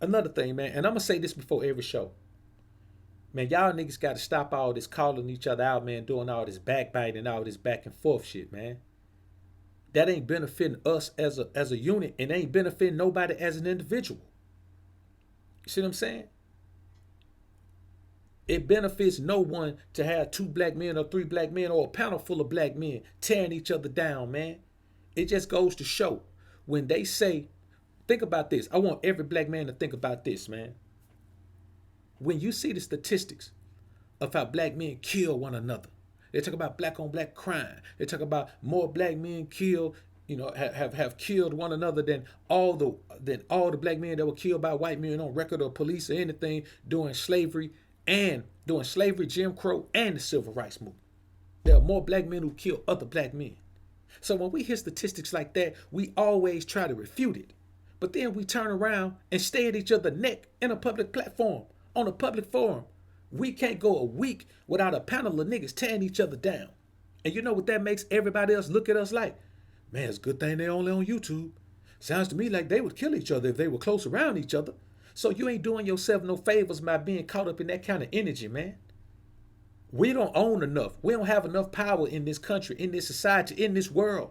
Another thing, man, and I'm gonna say this before every show. Man, y'all niggas gotta stop all this calling each other out, man, doing all this backbiting, all this back and forth shit, man. That ain't benefiting us as a unit, and ain't benefiting nobody as an individual. You see what I'm saying? It benefits no one to have two black men or three black men or a panel full of black men tearing each other down, man. It just goes to show when they say, think about this. I want every black man to think about this, man. When you see the statistics of how black men kill one another, they talk about black on black crime. They talk about more black men killed, have killed one another than all the black men that were killed by white men on record or police or anything during slavery, Jim Crow, and the Civil Rights Movement. There are more black men who kill other black men. So when we hear statistics like that, we always try to refute it. But then we turn around and stare at each other's neck in a public platform, on a public forum. We can't go a week without a panel of niggas tearing each other down. And you know what that makes everybody else look at us like? Man, it's a good thing they only on YouTube. Sounds to me like they would kill each other if they were close around each other. So you ain't doing yourself no favors by being caught up in that kind of energy, man. We don't own enough. We don't have enough power in this country, in this society, in this world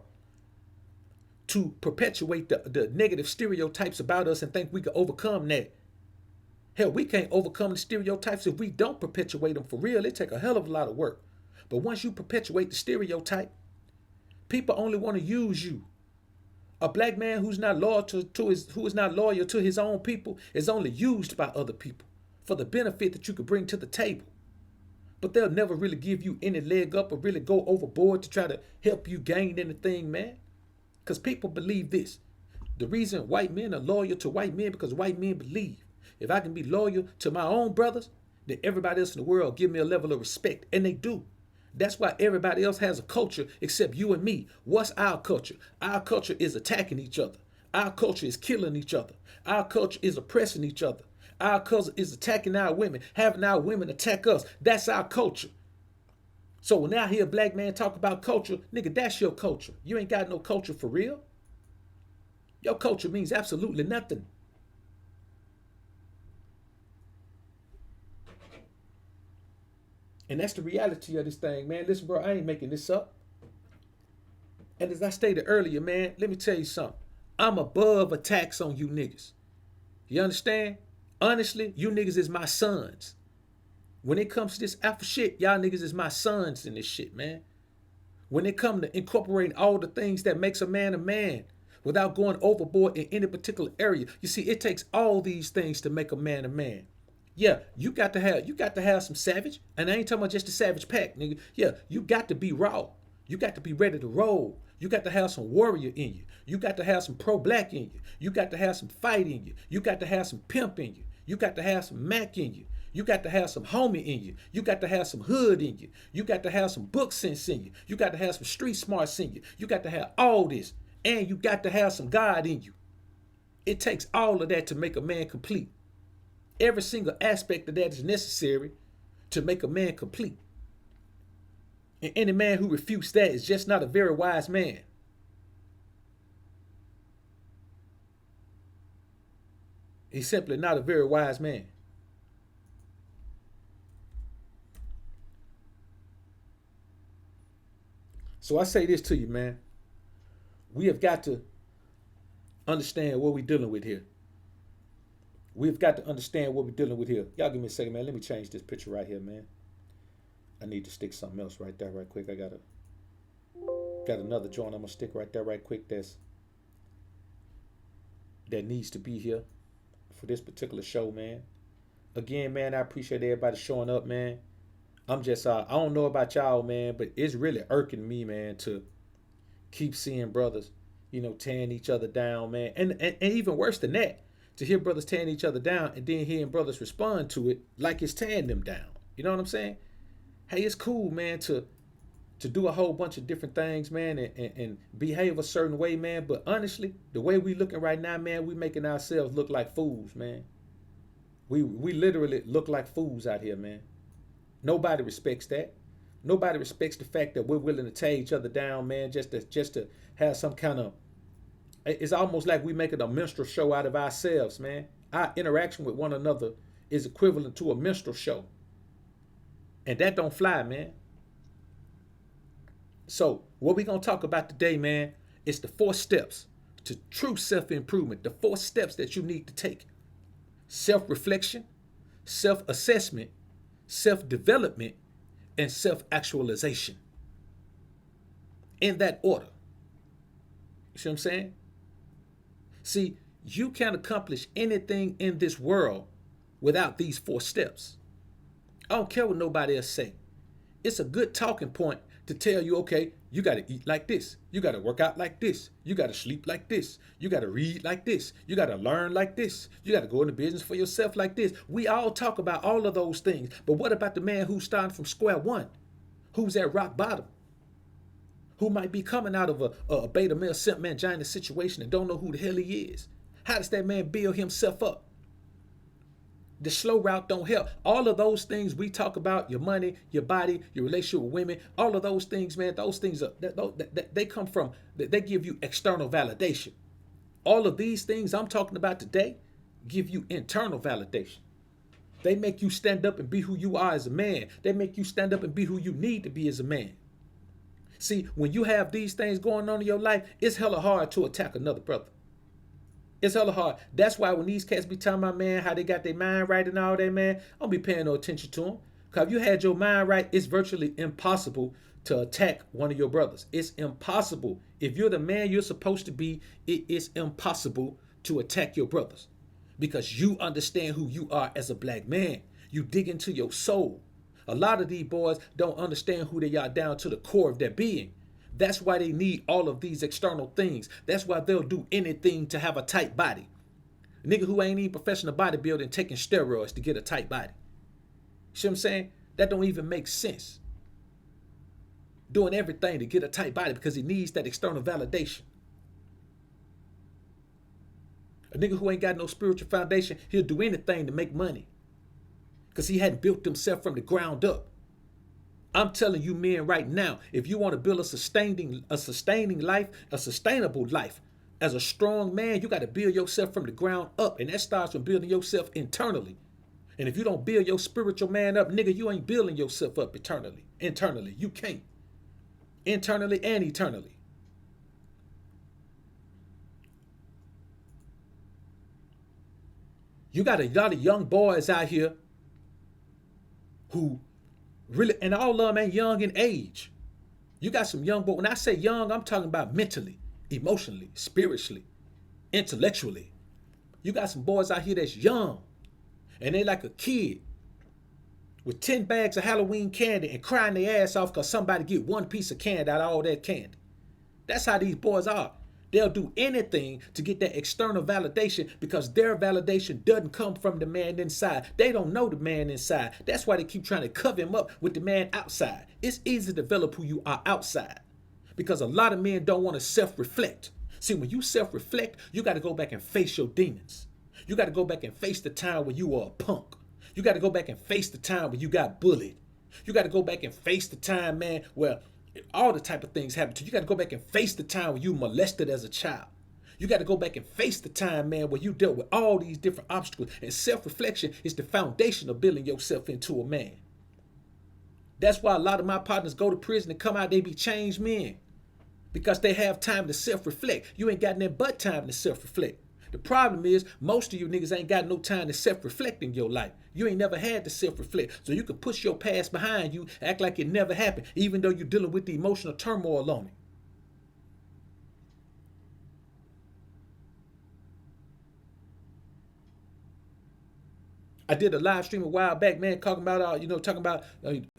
to perpetuate the negative stereotypes about us and think we can overcome that. Hell, we can't overcome the stereotypes if we don't perpetuate them for real. It take a hell of a lot of work. But once you perpetuate the stereotype, people only want to use you. A black man who is not loyal to his own people is only used by other people for the benefit that you could bring to the table. But they'll never really give you any leg up or really go overboard to try to help you gain anything, man. Because people believe this. The reason white men are loyal to white men because white men believe if I can be loyal to my own brothers, then everybody else in the world give me a level of respect. And they do. That's why everybody else has a culture except you and me. What's our culture? Our culture is attacking each other. Our culture is killing each other. Our culture is oppressing each other. Our culture is attacking our women, having our women attack us. That's our culture. So when I hear a black man talk about culture, nigga, that's your culture. You ain't got no culture for real. Your culture means absolutely nothing. And that's the reality of this thing, man. Listen, bro, I ain't making this up. And as I stated earlier, man, let me tell you something. I'm above attacks on you niggas. You understand? Honestly, you niggas is my sons. When it comes to this alpha shit, y'all niggas is my sons in this shit, man. When it comes to incorporating all the things that makes a man without going overboard in any particular area. You see, it takes all these things to make a man a man. Yeah, you got to have some savage, and I ain't talking about just the savage pack, nigga. Yeah, you got to be raw. You got to be ready to roll. You got to have some warrior in you. You got to have some pro-black in you. You got to have some fight in you. You got to have some pimp in you. You got to have some Mac in you. You got to have some homie in you. You got to have some hood in you. You got to have some book sense in you. You got to have some street smarts in you. You got to have all this. And you got to have some God in you. It takes all of that to make a man complete. Every single aspect of that is necessary to make a man complete. And any man who refutes that is just not a very wise man. He's simply not a very wise man. So I say this to you, man. We have got to understand what we're dealing with here. We've got to understand what we're dealing with here. Y'all give me a second, man. Let me change this picture right here, man. I need to stick something else right there right quick. I got another joint I'm gonna stick right there right quick that needs to be here for this particular show, man. Again, man, I appreciate everybody showing up, man. I'm just I don't know about y'all, man, but it's really irking me, man, to keep seeing brothers, tearing each other down, man. And even worse than that, to hear brothers tearing each other down and then hearing brothers respond to it like it's tearing them down. You know what I'm saying? Hey, it's cool, man, to do a whole bunch of different things, man, and behave a certain way, man. But honestly, the way we looking right now, man, we making ourselves look like fools, man. We literally look like fools out here, man. Nobody respects that. Nobody respects the fact that we're willing to tear each other down, man, just to have some kind of. It's almost like we making a minstrel show out of ourselves, man. Our interaction with one another is equivalent to a minstrel show. And that don't fly, man. So what we gonna talk about today, man, is the 4 steps to true self-improvement. The 4 steps that you need to take. Self-reflection, self-assessment, self-development, and self-actualization. In that order. You see what I'm saying? See, you can't accomplish anything in this world without these 4 steps. I don't care what nobody else say. It's a good talking point to tell you, okay, you got to eat like this. You got to work out like this. You got to sleep like this. You got to read like this. You got to learn like this. You got to go into business for yourself like this. We all talk about all of those things. But what about the man who's starting from square one? Who's at rock bottom? Who might be coming out of a beta male simp mangina situation and don't know who the hell he is? How does that man build himself up? The slow route don't help. All of those things we talk about, your money, your body, your relationship with women, all of those things, man, those things are, they come from, they give you external validation. All of these things I'm talking about today give you internal validation. They make you stand up and be who you are as a man. They make you stand up and be who you need to be as a man. See, when you have these things going on in your life, it's hella hard to attack another brother. It's hella hard. That's why when these cats be telling my man how they got their mind right and all that, man, I don't be paying no attention to them. Because if you had your mind right, it's virtually impossible to attack one of your brothers. It's impossible. If you're the man you're supposed to be, it is impossible to attack your brothers. Because you understand who you are as a black man. You dig into your soul. A lot of these boys don't understand who they are down to the core of their being. That's why they need all of these external things. That's why they'll do anything to have a tight body. A nigga who ain't even professional bodybuilding taking steroids to get a tight body. See what I'm saying? That don't even make sense. Doing everything to get a tight body because he needs that external validation. A nigga who ain't got no spiritual foundation, he'll do anything to make money. Because he hadn't built himself from the ground up. I'm telling you men right now, if you want to build a sustaining life, a sustainable life, as a strong man, you got to build yourself from the ground up. And that starts from building yourself internally. And if you don't build your spiritual man up, nigga, you ain't building yourself up internally. You can't. Internally and eternally. You got a lot of young boys out here who really, and all of them ain't young in age. You got some young boys. When I say young, I'm talking about mentally, emotionally, spiritually, intellectually. You got some boys out here that's young. And they like a kid with 10 bags of Halloween candy and crying their ass off because somebody get one piece of candy out of all that candy. That's how these boys are. They'll do anything to get that external validation because their validation doesn't come from the man inside. They don't know the man inside. That's why they keep trying to cover him up with the man outside. It's easy to develop who you are outside because a lot of men don't want to self-reflect. See, when you self-reflect, you got to go back and face your demons. You got to go back and face the time when you were a punk. You got to go back and face the time when you got bullied. You got to go back and face the time, man, where all the type of things happen to you. You got to go back and face the time when you molested as a child. You got to go back and face the time, man, where you dealt with all these different obstacles. And self-reflection is the foundation of building yourself into a man. That's why a lot of my partners go to prison and come out, they be changed men. Because they have time to self-reflect. You ain't got nothing but time to self-reflect. The problem is, most of you niggas ain't got no time to self-reflect in your life. You ain't never had to self-reflect. So you can push your past behind you, act like it never happened, even though you're dealing with the emotional turmoil on it. I did a live stream a while back, man, talking about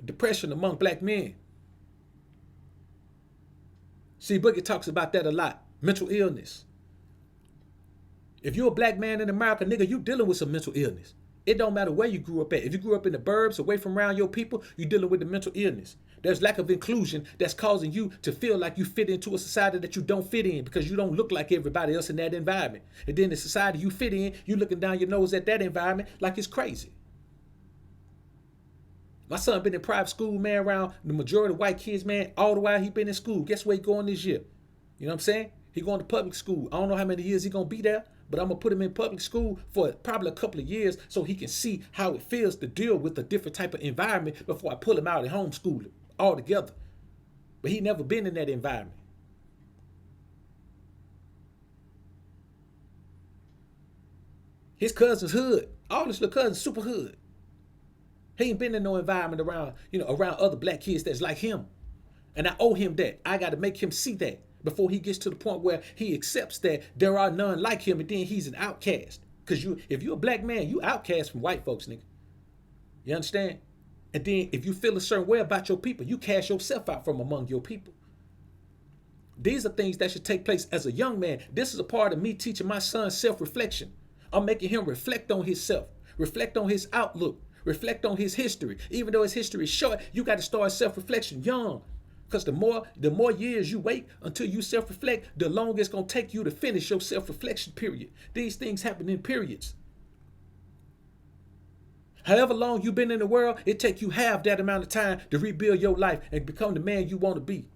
depression among black men. See, Boogie talks about that a lot. Mental illness. If you're a black man in America, nigga, you dealing with some mental illness. It don't matter where you grew up at. If you grew up in the burbs, away from around your people, you're dealing with the mental illness. There's lack of inclusion that's causing you to feel like you fit into a society that you don't fit in because you don't look like everybody else in that environment. And then the society you fit in, you looking down your nose at that environment like it's crazy. My son been in private school, man, around the majority of white kids, man, all the while he been in school. Guess where he going this year? You know what I'm saying? He going to public school. I don't know how many years he gonna be there, but I'm gonna put him in public school for probably a couple of years so he can see how it feels to deal with a different type of environment before I pull him out and homeschool him altogether. But he never been in that environment. His cousin's hood. All his little cousins super hood. He ain't been in no environment around, around other black kids that's like him. And I owe him that. I got to make him see that before he gets to the point where he accepts that there are none like him and then he's an outcast. Because if you're a black man, you outcast from white folks, nigga. You understand? And then if you feel a certain way about your people, you cast yourself out from among your people. These are things that should take place as a young man. This is a part of me teaching my son self-reflection. I'm making him reflect on himself, reflect on his outlook, reflect on his history. Even though his history is short, you got to start self-reflection young. Because the more years you wait until you self-reflect, the longer it's going to take you to finish your self-reflection period. These things happen in periods. However long you've been in the world, it takes you half that amount of time to rebuild your life and become the man you want to be.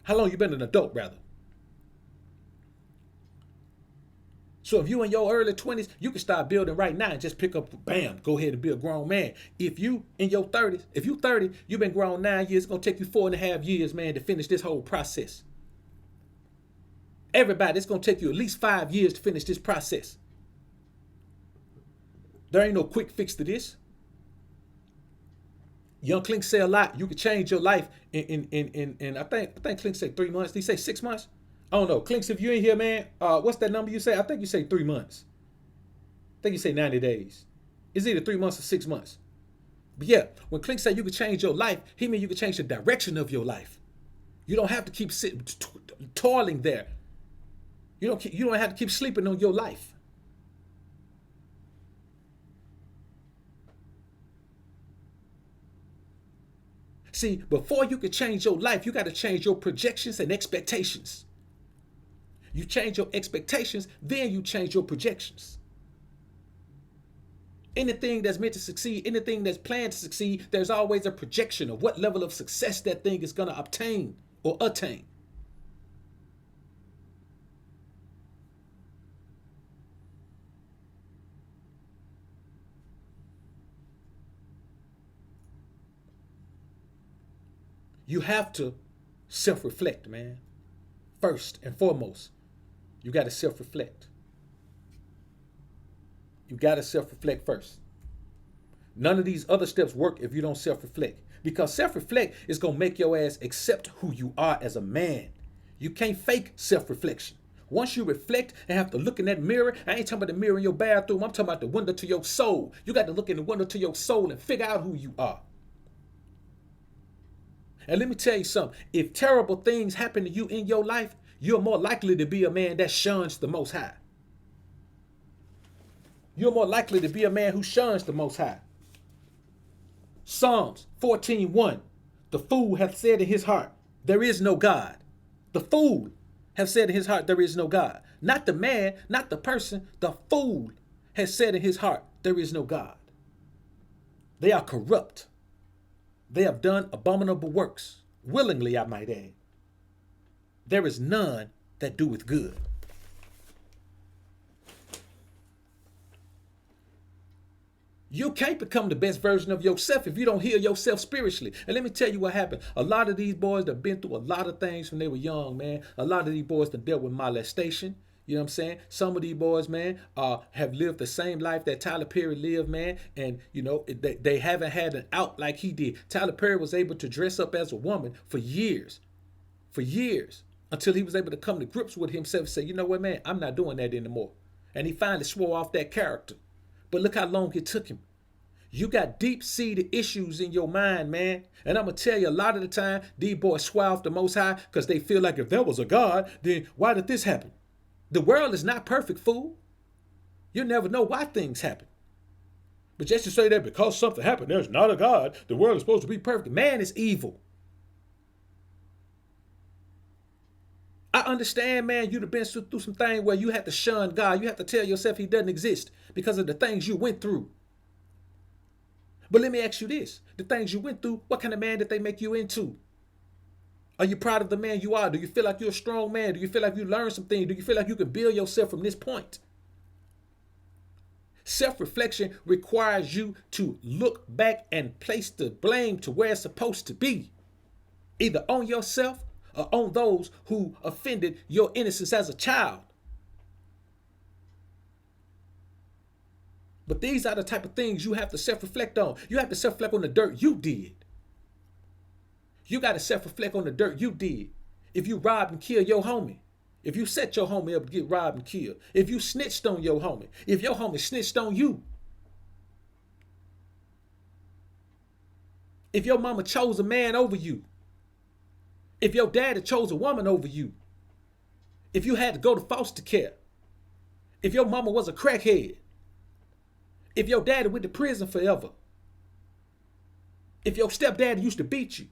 How long you been an adult, rather? So if you in your early 20s, you can start building right now and just pick up, bam, go ahead and be a grown man. If you in your 30s, if you 30, you've been grown 9 years, it's going to take you 4.5 years, man, to finish this whole process. Everybody, it's going to take you at least 5 years to finish this process. There ain't no quick fix to this. Young Klink say a lot. You can change your life in I think Klink say 3 months. Did he say 6 months? I don't know. Clinks, if you ain't here, man, what's that number you say? I think you say 3 months. I think you say 90 days. It's either 3 months or 6 months. But yeah, when Klink say you can change your life, he mean you can change the direction of your life. You don't have to keep toiling there. You don't have to keep sleeping on your life. See, before you can change your life, you got to change your projections and expectations. You change your expectations, then you change your projections. Anything that's meant to succeed, anything that's planned to succeed, there's always a projection of what level of success that thing is going to obtain or attain. You have to self-reflect, man. First and foremost, you got to self-reflect. You got to self-reflect first. None of these other steps work if you don't self-reflect. Because self-reflect is going to make your ass accept who you are as a man. You can't fake self-reflection. Once you reflect and have to look in that mirror, I ain't talking about the mirror in your bathroom. I'm talking about the window to your soul. You got to look in the window to your soul and figure out who you are. And let me tell you something. If terrible things happen to you in your life, you're more likely to be a man that shuns the Most High. You're more likely to be a man who shuns the Most High. Psalms 14:1. The fool hath said in his heart, there is no God. The fool hath said in his heart, there is no God. Not the man, not the person. The fool has said in his heart, there is no God. They are corrupt. They have done abominable works, willingly, I might add. There is none that doeth good. You can't become the best version of yourself if you don't heal yourself spiritually. And let me tell you what happened. A lot of these boys that have been through a lot of things when they were young, man. A lot of these boys that dealt with molestation. You know what I'm saying? Some of these boys, man, have lived the same life that Tyler Perry lived, man. And, they haven't had an out like he did. Tyler Perry was able to dress up as a woman for years. Until he was able to come to grips with himself and say, you know what, man, I'm not doing that anymore. And he finally swore off that character. But look how long it took him. You got deep-seated issues in your mind, man. And I'm going to tell you, a lot of the time, these boys swear off the Most High because they feel like if there was a God, then why did this happen? The world is not perfect, fool. You never know why things happen. But just to say that because something happened, there's not a God, the world is supposed to be perfect. Man is evil. I understand, man, you've been through some things where you have to shun God. You have to tell yourself he doesn't exist because of the things you went through. But let me ask you this. The things you went through, what kind of man did they make you into? Are you proud of the man you are? Do you feel like you're a strong man? Do you feel like you learned some things? Do you feel like you can build yourself from this point? Self-reflection requires you to look back and place the blame to where it's supposed to be, either on yourself or on those who offended your innocence as a child. But these are the type of things you have to self-reflect on. You have to self-reflect on the dirt you did. You got to self-reflect on the dirt you did. If you robbed and killed your homie, if you set your homie up to get robbed and killed, if you snitched on your homie, if your homie snitched on you, if your mama chose a man over you, if your daddy chose a woman over you, if you had to go to foster care, if your mama was a crackhead, if your daddy went to prison forever, if your stepdaddy used to beat you,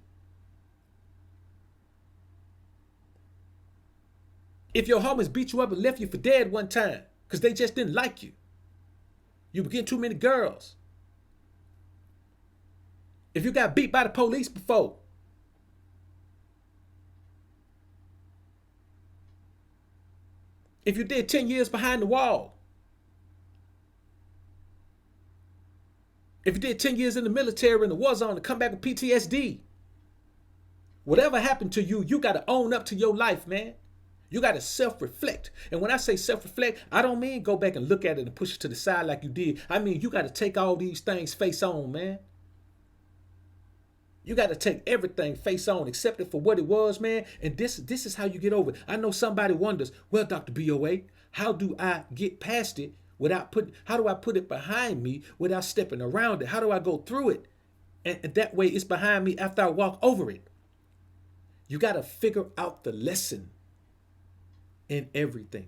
if your homies beat you up and left you for dead one time because they just didn't like you, you were getting too many girls, if you got beat by the police before, if you did 10 years behind the wall, if you did 10 years in the military in the war zone to come back with PTSD, whatever happened to you, you got to own up to your life, man. You got to self-reflect. And when I say self-reflect, I don't mean go back and look at it and push it to the side like you did. I mean, you got to take all these things face on, man. You got to take everything face on, accept it for what it was, man. And this is how you get over it. I know somebody wonders, well, Dr. BOA, how do I get past it how do I put it behind me without stepping around it? How do I go through it? And that way it's behind me after I walk over it. You got to figure out the lesson in everything.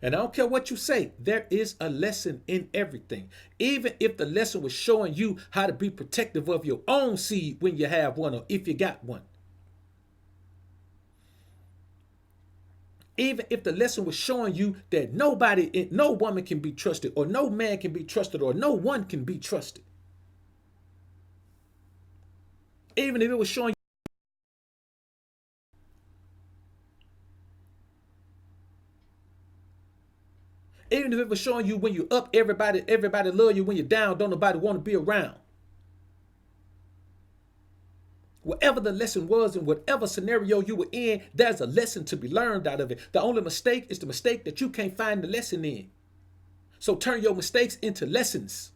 And I don't care what you say, there is a lesson in everything. Even if the lesson was showing you how to be protective of your own seed when you have one or if you got one. Even if the lesson was showing you that no woman can be trusted, or no man can be trusted, or no one can be trusted. Even if it was showing Even if it was showing you when you're up, everybody love you. When you're down, don't nobody want to be around. Whatever the lesson was in whatever scenario you were in, there's a lesson to be learned out of it. The only mistake is the mistake that you can't find the lesson in. So turn your mistakes into lessons.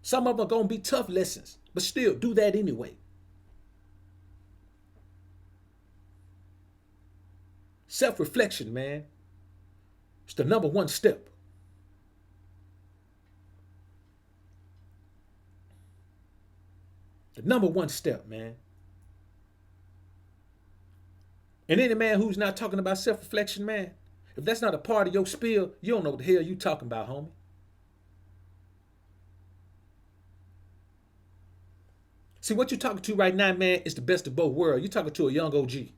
Some of them are going to be tough lessons, but still do that anyway. Self-reflection, man. It's the number one step. The number one step, man. And any man who's not talking about self-reflection, man, if that's not a part of your spiel, you don't know what the hell you talking about, homie. See, what you're talking to right now, man, is the best of both worlds. You're talking to a young OG. You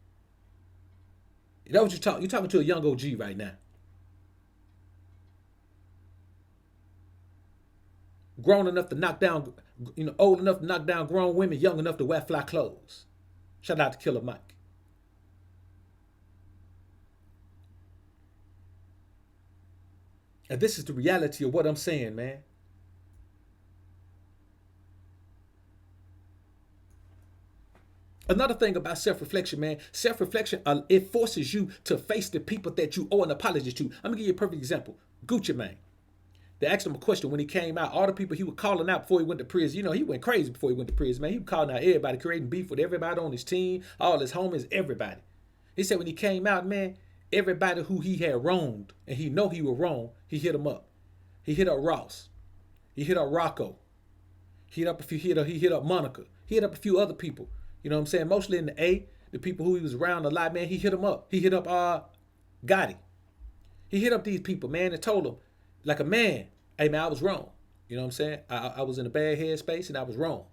know what you're talking? You're talking to a young OG right now. Grown enough to knock down, old enough to knock down grown women, young enough to wear fly clothes. Shout out to Killer Mike. And this is the reality of what I'm saying, man. Another thing about self-reflection, man, self-reflection, it forces you to face the people that you owe an apology to. I'm going to give you a perfect example. Gucci Mane. They asked him a question when he came out. All the people he was calling out before he went to prison. He went crazy before he went to prison, man. He was calling out everybody, creating beef with everybody on his team, all his homies, everybody. He said when he came out, man, everybody who he had wronged, and he know he was wrong, he hit him up. He hit up Ross. He hit up Rocco. He hit up Monica. He hit up a few other people. You know what I'm saying? Mostly in the A, the people who he was around a lot, man, he hit them up. He hit up Gotti. He hit up these people, man, and told them, like a man, hey, man, I was wrong. You know what I'm saying? I was in a bad headspace and I was wrong.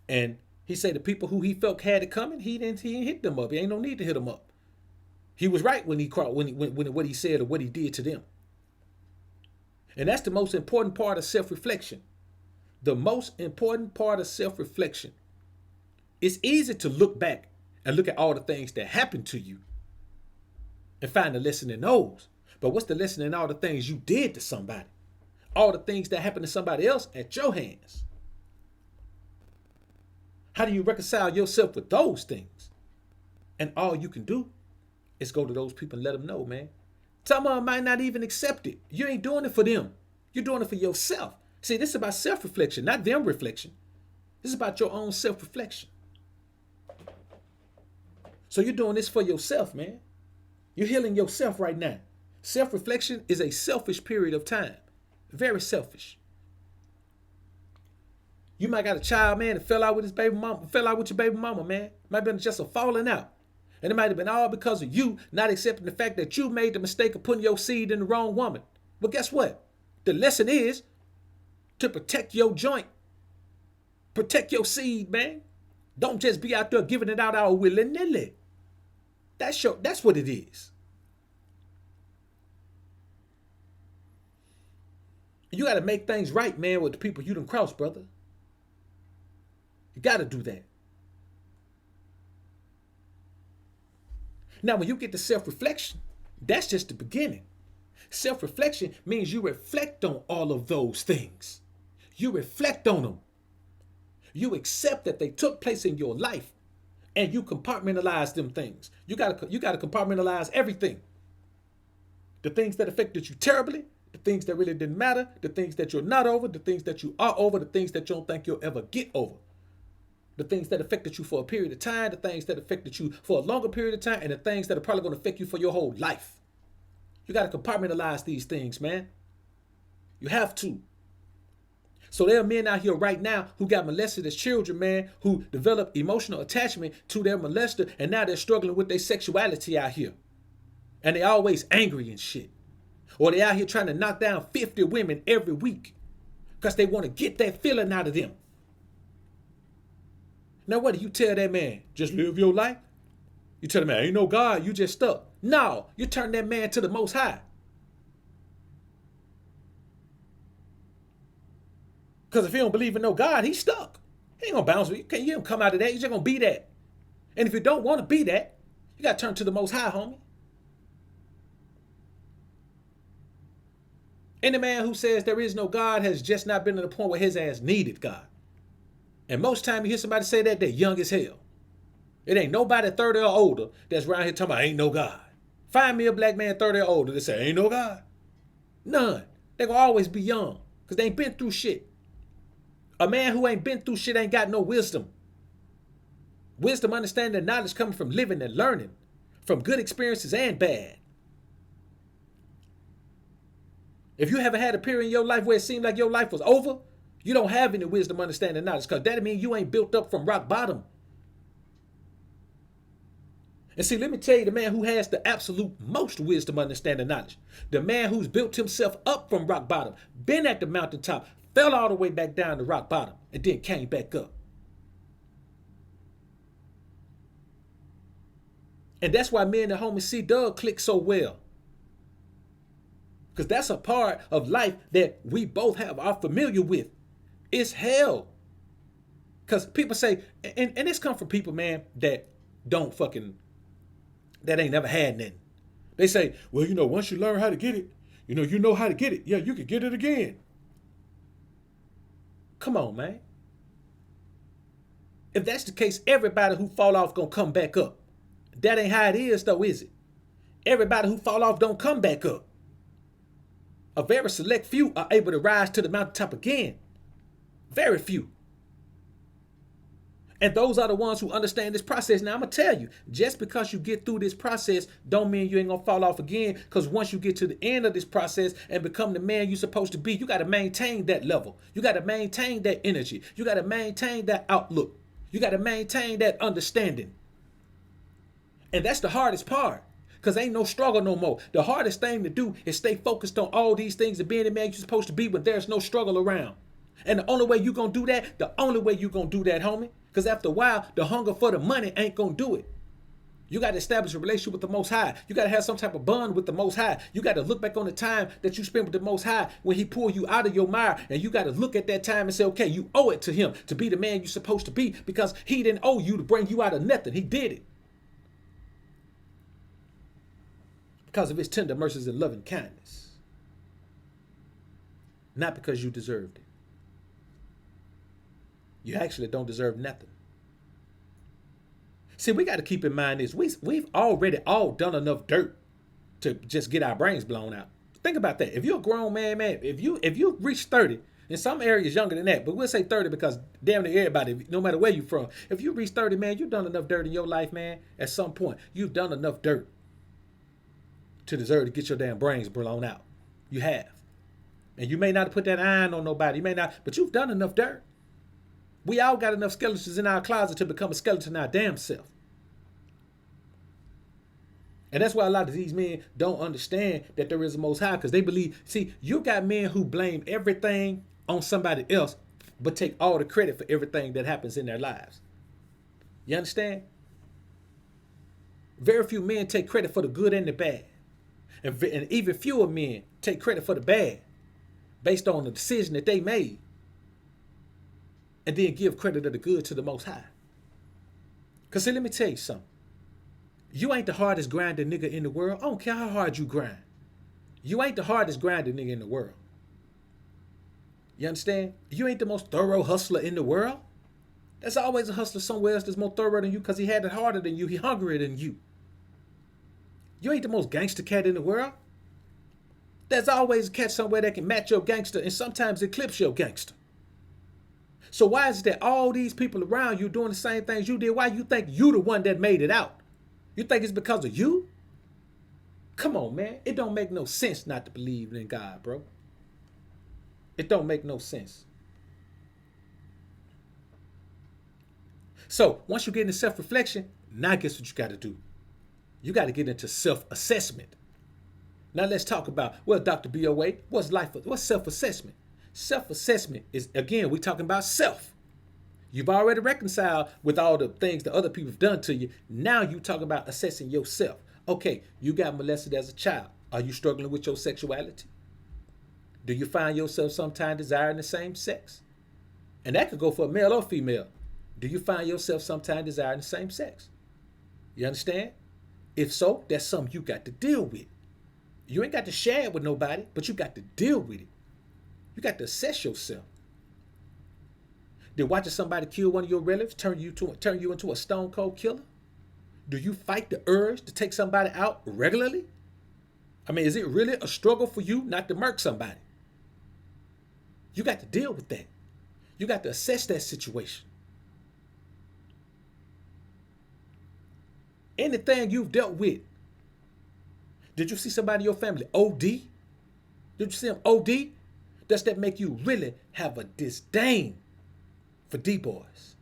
And he said the people who he felt had it coming, he didn't hit them up. He ain't no need to hit them up. He was right when what he said or what he did to them. And that's the most important part of self-reflection. The most important part of self-reflection It's easy to look back and look at all the things that happened to you and find the lesson in those. But what's the lesson in all the things you did to somebody? All the things that happened to somebody else at your hands. How do you reconcile yourself with those things? And all you can do is go to those people and let them know, man. Some of them might not even accept it. You ain't doing it for them. You're doing it for yourself. See, this is about self-reflection, not them reflection. This is about your own self-reflection. So you're doing this for yourself, man. You're healing yourself right now. Self-reflection is a selfish period of time. Very selfish. You might got a child, man, that fell out with his baby mama, fell out with your baby mama, man. Might have been just a falling out. And it might have been all because of you not accepting the fact that you made the mistake of putting your seed in the wrong woman. But guess what? The lesson is to protect your joint. Protect your seed, man. Don't just be out there giving it out all willy-nilly. That's what it is. You got to make things right, man, with the people you done crossed, brother. You got to do that. Now, when you get to self-reflection, that's just the beginning. Self-reflection means you reflect on all of those things. You reflect on them. You accept that they took place in your life, and you compartmentalize them things. You gotta compartmentalize everything. The things that affected you terribly, the things that really didn't matter, the things that you're not over, the things that you are over, the things that you don't think you'll ever get over. The things that affected you for a period of time, the things that affected you for a longer period of time, and the things that are probably going to affect you for your whole life. You got to compartmentalize these things, man. You have to. So there are men out here right now who got molested as children, man, who developed emotional attachment to their molester, and now they're struggling with their sexuality out here. And they always angry and shit. Or they out here trying to knock down 50 women every week because they want to get that feeling out of them. Now what do you tell that man? Just live your life? You tell the man, ain't no God, you just stuck. No, you turn that man to the Most High. Because if he don't believe in no God, he's stuck. He ain't gonna bounce with you. You can't come out of that. You're just gonna be that. And if you don't want to be that, you gotta turn to the Most High, homie. Any man who says there is no God has just not been to the point where his ass needed God. And most time you hear somebody say that, they're young as hell. It ain't nobody 30 or older that's around here talking about ain't no God. Find me a black man 30 or older that say ain't no God. None. They're gonna always be young because they ain't been through shit. A man who ain't been through shit ain't got no wisdom. Wisdom, understanding, and knowledge coming from living and learning, from good experiences and bad. If you haven't had a period in your life where it seemed like your life was over, you don't have any wisdom, understanding, knowledge, because that means you ain't built up from rock bottom. And see, let me tell you, the man who has the absolute most wisdom, understanding, knowledge, the man who's built himself up from rock bottom, been at the mountaintop, fell all the way back down to rock bottom, and then came back up. And that's why me and the homie C Doug click so well. Because that's a part of life that we both are familiar with. It's hell. Because people say, and this come from people, man, that ain't never had nothing. They say, well, once you learn how to get it, you know how to get it. Yeah, you can get it again. Come on, man. If that's the case, everybody who fall off gonna come back up. That ain't how it is, though, is it? Everybody who fall off don't come back up. A very select few are able to rise to the mountaintop again. Very few. And those are the ones who understand this process. Now, I'm going to tell you, just because you get through this process don't mean you ain't going to fall off again, because once you get to the end of this process and become the man you're supposed to be, you got to maintain that level. You got to maintain that energy. You got to maintain that outlook. You got to maintain that understanding. And that's the hardest part, because ain't no struggle no more. The hardest thing to do is stay focused on all these things and being the man you're supposed to be when there's no struggle around. And the only way you're going to do that, homie, because after a while, the hunger for the money ain't going to do it. You got to establish a relationship with the Most High. You got to have some type of bond with the Most High. You got to look back on the time that you spent with the Most High when he pulled you out of your mire. And you got to look at that time and say, okay, you owe it to him to be the man you're supposed to be, because he didn't owe you to bring you out of nothing. He did it because of his tender mercies and loving kindness, not because you deserved it. You actually don't deserve nothing. See, we got to keep in mind this. We've already all done enough dirt to just get our brains blown out. Think about that. If you're a grown man, if you reach 30, in some areas younger than that, but we'll say 30 because damn near everybody, no matter where you're from, if you reach 30, man, you've done enough dirt in your life, man. At some point, you've done enough dirt to deserve to get your damn brains blown out. You have. And you may not have put that iron on nobody. You may not, but you've done enough dirt. We all got enough skeletons in our closet to become a skeleton our damn self. And that's why a lot of these men don't understand that there is a Most High, because they believe, see, you got men who blame everything on somebody else, but take all the credit for everything that happens in their lives. You understand? Very few men take credit for the good and the bad. And even fewer men take credit for the bad based on the decision that they made, and then give credit of the good to the Most High. Because see, let me tell you something. You ain't the hardest grinding nigga in the world. I don't care how hard you grind. You ain't the hardest grinding nigga in the world. You understand? You ain't the most thorough hustler in the world. There's always a hustler somewhere else that's more thorough than you because he had it harder than you. He hungrier than you. You ain't the most gangster cat in the world. There's always a cat somewhere that can match your gangster and sometimes eclipse your gangster. So why is it that all these people around you doing the same things you did? Why you think you the one that made it out? You think it's because of you? Come on, man. It don't make no sense not to believe in God, bro. It don't make no sense. So once you get into self-reflection, now guess what you got to do? You got to get into self-assessment. Now let's talk about, well, Dr. B.O.A., what's self-assessment? Self-assessment is, again, we're talking about self. You've already reconciled with all the things that other people have done to you. Now you talk about assessing yourself. Okay, you got molested as a child. Are you struggling with your sexuality? Do you find yourself sometimes desiring the same sex? And that could go for a male or female. Do you find yourself sometimes desiring the same sex? You understand? If so, that's something you got to deal with. You ain't got to share it with nobody, but you got to deal with it. You got to assess yourself. Did watching somebody kill one of your relatives turn you into a stone cold killer? Do you fight the urge to take somebody out regularly? I mean, is it really a struggle for you not to murk somebody? You got to deal with that. You got to assess that situation. Anything you've dealt with. Did you see somebody in your family OD? Did you see them OD? Does that make you really have a disdain for D-boys?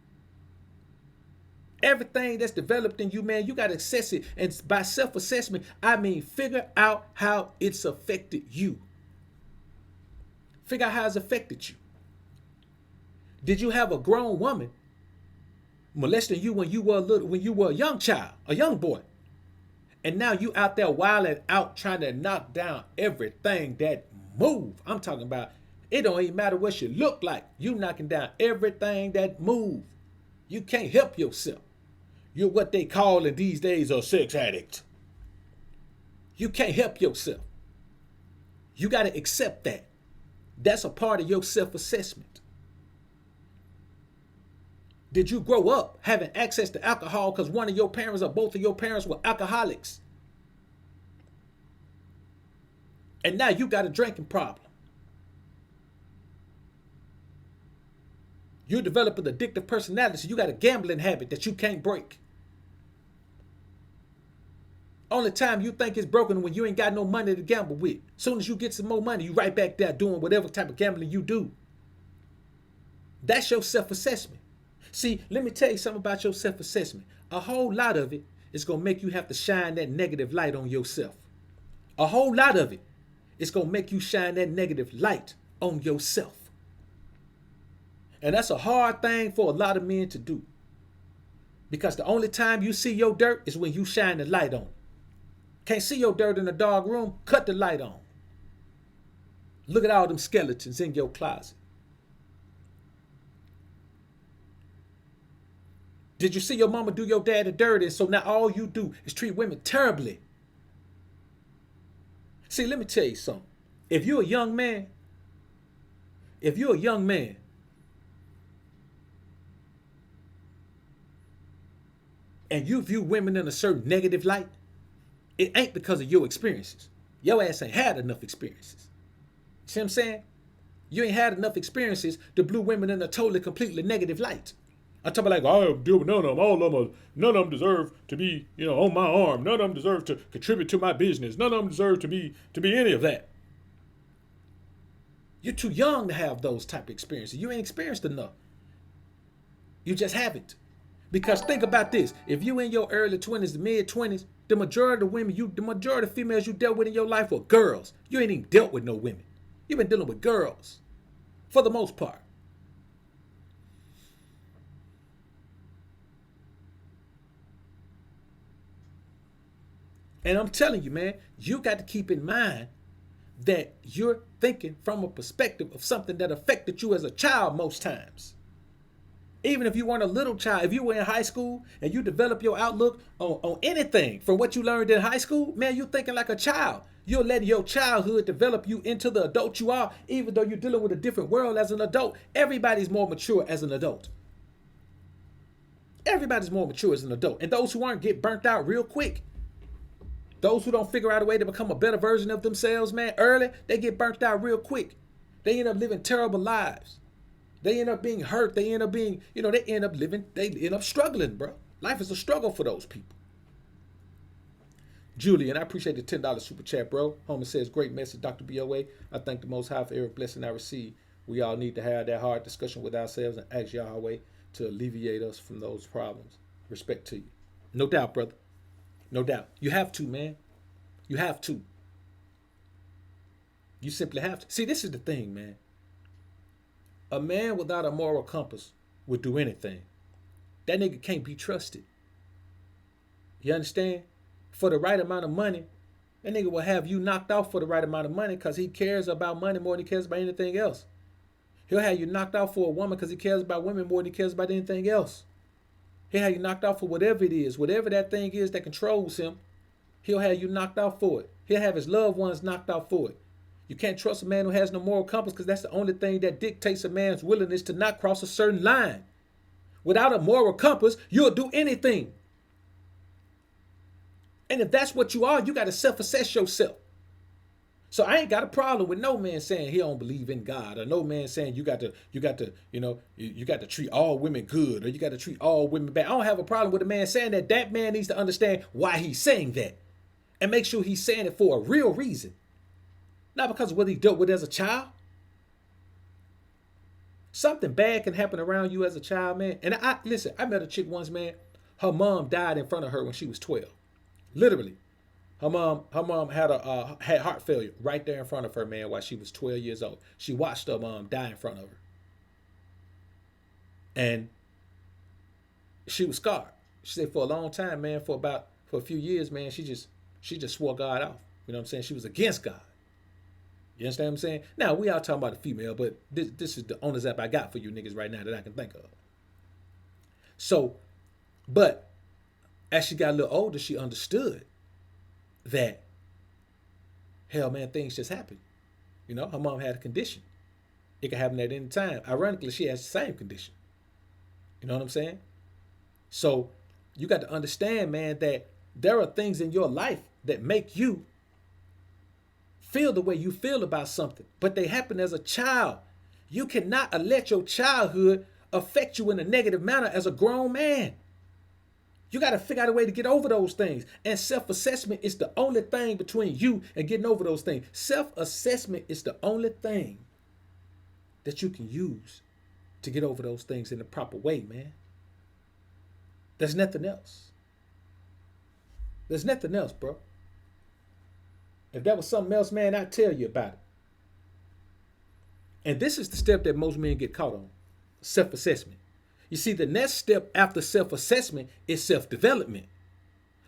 Everything that's developed in you, man, you got to assess it. And by self-assessment, I mean figure out how it's affected you. Figure out how it's affected you. Did you have a grown woman molesting you when you were a young child, a young boy? And now you out there wilding out trying to knock down everything that move. I'm talking about, it don't even matter what you look like. You knocking down everything that move. You can't help yourself. You're what they call in these days a sex addict. You can't help yourself. You got to accept that. That's a part of your self-assessment. Did you grow up having access to alcohol because one of your parents or both of your parents were alcoholics? And now you got a drinking problem. You develop an addictive personality, so you got a gambling habit that you can't break. Only time you think it's broken when you ain't got no money to gamble with. Soon as you get some more money, you right back there doing whatever type of gambling you do. That's your self-assessment. See, let me tell you something about your self-assessment. A whole lot of it is going to make you have to shine that negative light on yourself. A whole lot of it is going to make you shine that negative light on yourself. And that's a hard thing for a lot of men to do. Because the only time you see your dirt is when you shine the light on. Can't see your dirt in a dark room? Cut the light on. Look at all them skeletons in your closet. Did you see your mama do your daddy dirty? So now all you do is treat women terribly. See, let me tell you something. If you're a young man, and you view women in a certain negative light, it ain't because of your experiences. Your ass ain't had enough experiences. See what I'm saying? You ain't had enough experiences to view women in a totally, completely negative light. I'm talking like, I deal with none of them. All of them, none of them deserve to be, on my arm. None of them deserve to contribute to my business. None of them deserve to be any of that. You're too young to have those type of experiences. You ain't experienced enough. You just haven't. Because think about this. If you in your early 20s, the mid 20s, the majority of females you dealt with in your life were girls. You ain't even dealt with no women. You've been dealing with girls. For the most part. And I'm telling you, man, you got to keep in mind that you're thinking from a perspective of something that affected you as a child most times. Even if you weren't a little child, if you were in high school and you develop your outlook on anything from what you learned in high school, man, you're thinking like a child. You're letting your childhood develop you into the adult you are, even though you're dealing with a different world as an adult. Everybody's more mature as an adult. Everybody's more mature as an adult. And those who aren't get burnt out real quick. Those who don't figure out a way to become a better version of themselves, man, early, they get burnt out real quick. They end up living terrible lives. They end up being hurt. They end up being, they end up struggling, bro. Life is a struggle for those people. Julian, I appreciate the $10 super chat, bro. Homer says, great message, Dr. BOA. I thank the Most High for every blessing I receive. We all need to have that hard discussion with ourselves and ask Yahweh to alleviate us from those problems. Respect to you. No doubt, brother. No doubt. You have to, man. You have to. You simply have to. See, this is the thing, man. A man without a moral compass would do anything. That nigga can't be trusted. You understand? For the right amount of money, that nigga will have you knocked off for the right amount of money because he cares about money more than he cares about anything else. He'll have you knocked off for a woman because he cares about women more than he cares about anything else. He'll have you knocked off for whatever it is, whatever that thing is that controls him. He'll have you knocked off for it. He'll have his loved ones knocked off for it. You can't trust a man who has no moral compass because that's the only thing that dictates a man's willingness to not cross a certain line. Without a moral compass, you'll do anything. And if that's what you are, you got to self-assess yourself. So I ain't got a problem with no man saying he don't believe in God, or no man saying you got to treat all women good, or you got to treat all women bad. I don't have a problem with a man saying that. That man needs to understand why he's saying that, and make sure he's saying it for a real reason, not because of what he dealt with as a child. Something bad can happen around you as a child, man. And I met a chick once, man. Her mom died in front of her when she was 12, literally. Her mom had heart failure right there in front of her, man, while she was 12 years old. She watched her mom die in front of her. And she was scarred. She said for a long time, man, for a few years, man, she just swore God off. You know what I'm saying? She was against God. You understand what I'm saying? Now, we all talking about the female, but this is the only app I got for you niggas right now that I can think of. So, but as she got a little older, she understood that, hell, man, things just happen. Her mom had a condition. It could happen at any time. Ironically, she has the same condition. You know what I'm saying? So you got to understand, man, that there are things in your life that make you feel the way you feel about something, but they happen as a child. You cannot let your childhood affect you in a negative manner as a grown man. You got to figure out a way to get over those things. And self-assessment is the only thing between you and getting over those things. Self-assessment is the only thing that you can use to get over those things in the proper way, man. There's nothing else. There's nothing else, bro. If that was something else, man, I'd tell you about it. And this is the step that most men get caught on. Self-assessment. You see, the next step after self-assessment is self-development.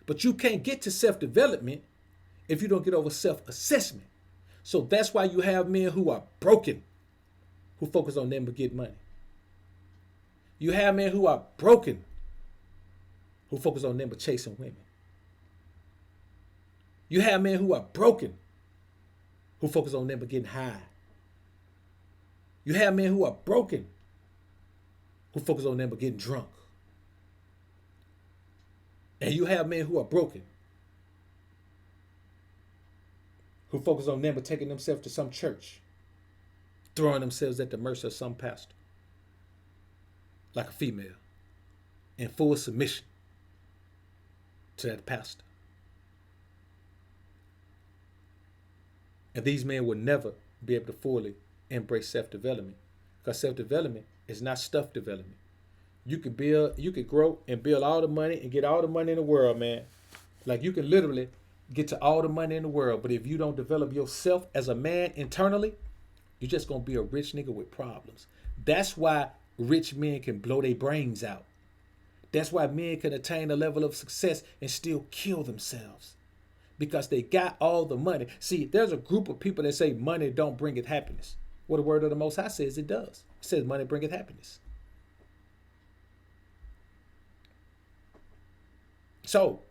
But you can't get to self-development if you don't get over self-assessment. So that's why you have men who are broken, who focus on them but get money. You have men who are broken, who focus on them but chasing women. You have men who are broken, who focus on them but getting high. You have men who are broken, who focus on them but getting drunk. And you have men who are broken, who focus on them but taking themselves to some church, throwing themselves at the mercy of some pastor, like a female, in full submission to that pastor. And these men will never be able to fully embrace self-development, because self-development is not stuff development. You could grow and build all the money and get all the money in the world, man. Like, you can literally get to all the money in the world, but if you don't develop yourself as a man internally, you're just gonna be a rich nigga with problems. That's why rich men can blow their brains out. That's why men can attain a level of success and still kill themselves, because they got all the money. See, there's a group of people that say money don't bring it happiness. Well, the word of the Most High says it does. It says money bringeth happiness. So,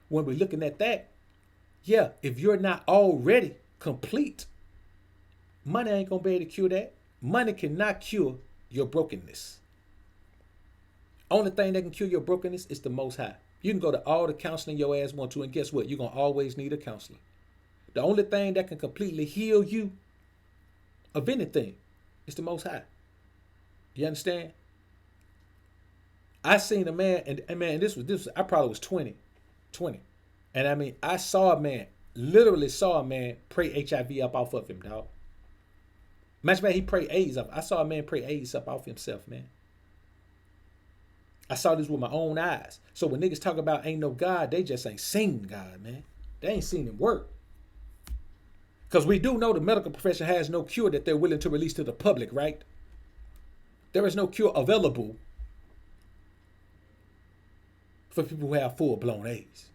when we're looking at that, yeah, if you're not already complete, money ain't gonna be able to cure that. Money cannot cure your brokenness. Only thing that can cure your brokenness is the Most High. You can go to all the counseling your ass want to, and guess what? You're gonna always need a counselor. The only thing that can completely heal you of anything is the Most High. You understand? I seen a man, and man, this was I probably was 20. And I mean, I saw a man, literally saw a man pray HIV up off of him, dog. Imagine that he prayed AIDS up. I saw a man pray AIDS up off himself, man. I saw this with my own eyes. So when niggas talk about ain't no God, they just ain't seen God, man. They ain't seen him work. Because we do know the medical profession has no cure that they're willing to release to the public, right? There is no cure available for people who have full-blown AIDS.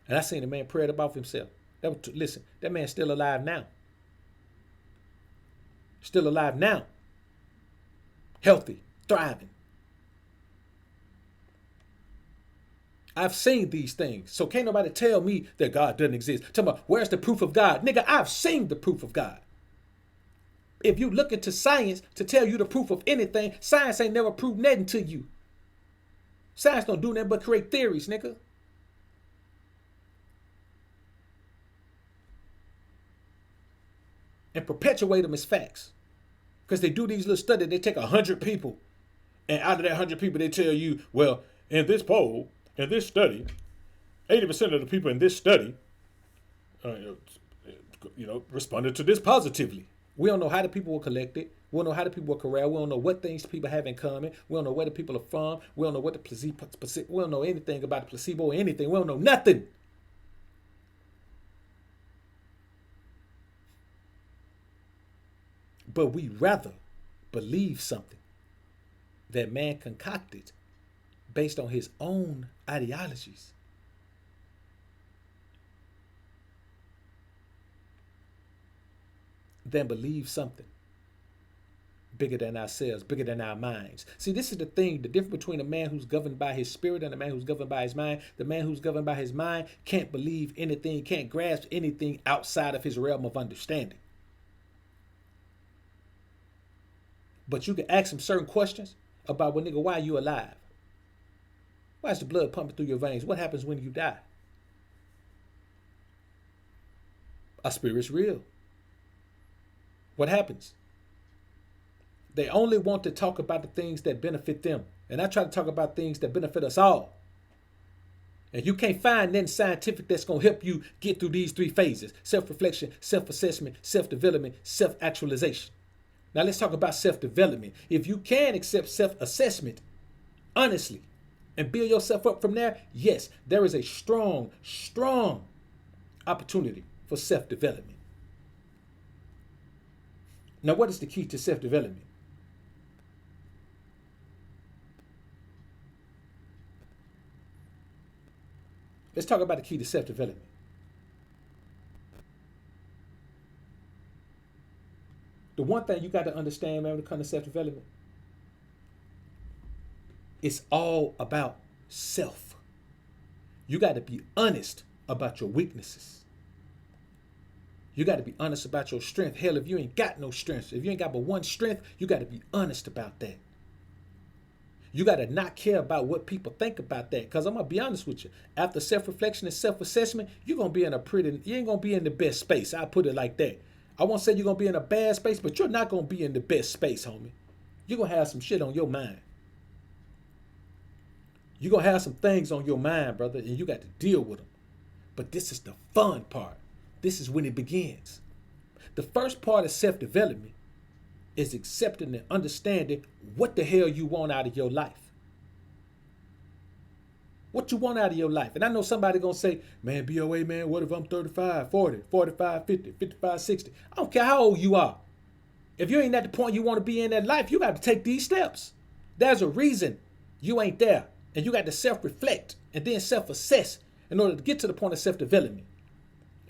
And I seen a man pray about himself. Listen, that man's still alive now. Still alive now. Healthy, thriving. I've seen these things. So can't nobody tell me that God doesn't exist. Talking about, where's the proof of God? Nigga, I've seen the proof of God. If you look into science to tell you the proof of anything, science ain't never proved nothing to you. Science don't do nothing but create theories, nigga. And perpetuate them as facts. Because they do these little studies, they take 100 people. And out of that 100 people, they tell you, well, in this poll, in this study, 80% of the people in this study, responded to this positively. We don't know how the people were collected. We don't know how the people were corralled. We don't know what things people have in common. We don't know where the people are from. We don't know what the placebo. We don't know anything about the placebo or anything. We don't know nothing. But we rather believe something that man concocted based on his own ideologies than believe something bigger than ourselves, bigger than our minds. See, this is the thing, the difference between a man who's governed by his spirit and a man who's governed by his mind. The man who's governed by his mind can't believe anything, can't grasp anything outside of his realm of understanding. But you can ask him certain questions about, well, nigga, why are you alive? Why is the blood pumping through your veins? What happens when you die? Our spirit's real. What happens? They only want to talk about the things that benefit them. And I try to talk about things that benefit us all. And you can't find nothing scientific that's going to help you get through these three phases: self-reflection, self-assessment, self-development, self-actualization. Now let's talk about self-development. If you can accept self-assessment honestly and build yourself up from there, yes, there is a strong opportunity for self-development. Now, what is the key to self-development? Let's talk about the key to self-development. The one thing you got to understand, man, when it comes to self-development, it's all about self. You got to be honest about your weaknesses. You got to be honest about your strength. Hell, if you ain't got no strength, if you ain't got but one strength, you got to be honest about that. You got to not care about what people think about that. Because I'm going to be honest with you. After self-reflection and self-assessment, you're going to be in you ain't going to be in the best space. I put it like that. I won't say you're going to be in a bad space, but you're not going to be in the best space, homie. You're going to have some shit on your mind. You're going to have some things on your mind, brother, and you got to deal with them. But this is the fun part. This is when it begins. The first part of self-development is accepting and understanding what the hell you want out of your life. What you want out of your life. And I know somebody going to say, man, BOA, man, what if I'm 35, 40, 45, 50, 55, 60? I don't care how old you are. If you ain't at the point you want to be in that life, you got to take these steps. There's a reason you ain't there. And you got to self-reflect and then self-assess in order to get to the point of self-development.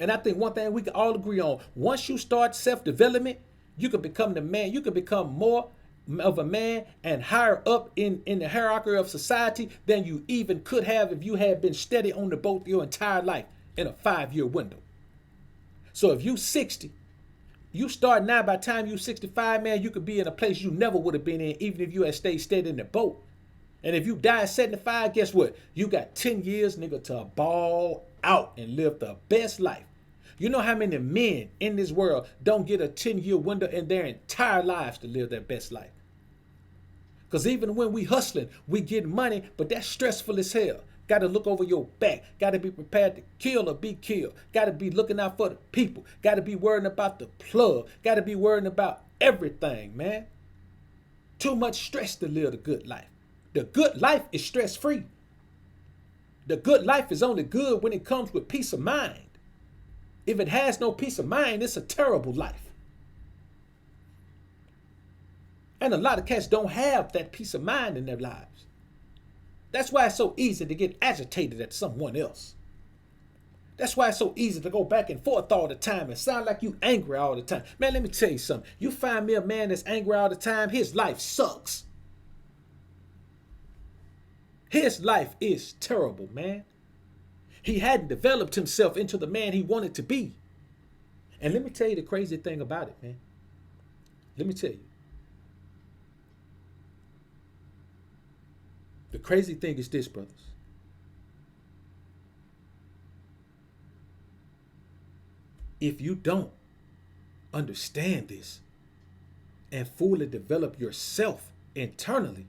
And I think one thing we can all agree on, once you start self-development, you can become the man. You can become more of a man and higher up in the hierarchy of society than you even could have if you had been steady on the boat your entire life in a 5-year window. So if you 60, you start now, by the time you 65, man, you could be in a place you never would have been in, even if you had stayed steady in the boat. And if you die at 75, guess what? You got 10 years, nigga, to ball out and live the best life. You know how many men in this world don't get a 10-year window in their entire lives to live their best life? Because even when we hustling, we get money, but that's stressful as hell. Got to look over your back. Got to be prepared to kill or be killed. Got to be looking out for the people. Got to be worrying about the plug. Got to be worrying about everything, man. Too much stress to live the good life. The good life is stress-free. The good life is only good when it comes with peace of mind. If it has no peace of mind, it's a terrible life. And a lot of cats don't have that peace of mind in their lives. That's why it's so easy to get agitated at someone else. That's why it's so easy to go back and forth all the time and sound like you angry all the time. Man, let me tell you something. You find me a man that's angry all the time, his life sucks. His life is terrible, man. He hadn't developed himself into the man he wanted to be. And let me tell you the crazy thing about it, man. Let me tell you. The crazy thing is this, brothers. If you don't understand this and fully develop yourself internally,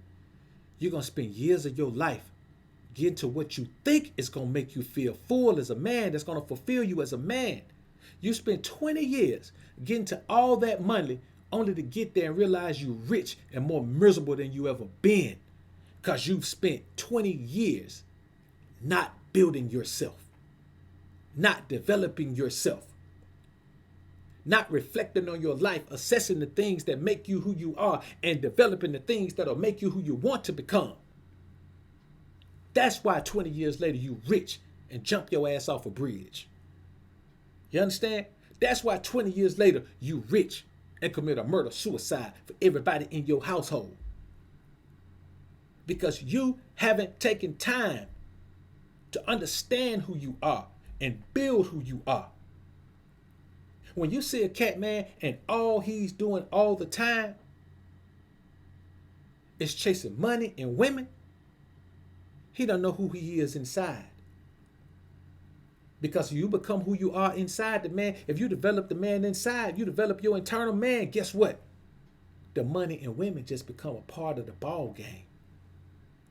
you're going to spend years of your life getting to what you think is going to make you feel full as a man, that's going to fulfill you as a man. You spend 20 years getting to all that money only to get there and realize you're rich and more miserable than you ever been because you've spent 20 years not building yourself, not developing yourself, not reflecting on your life, assessing the things that make you who you are and developing the things that'll make you who you want to become. That's why 20 years later you rich and jump your ass off a bridge. You understand? That's why 20 years later you rich and commit a murder suicide for everybody in your household. Because you haven't taken time to understand who you are and build who you are. When you see a cat, man, and all he's doing all the time is chasing money and women, he don't know who he is inside. Because you become who you are inside the man. If you develop the man inside, you develop your internal man, guess what? The money and women just become a part of the ball game.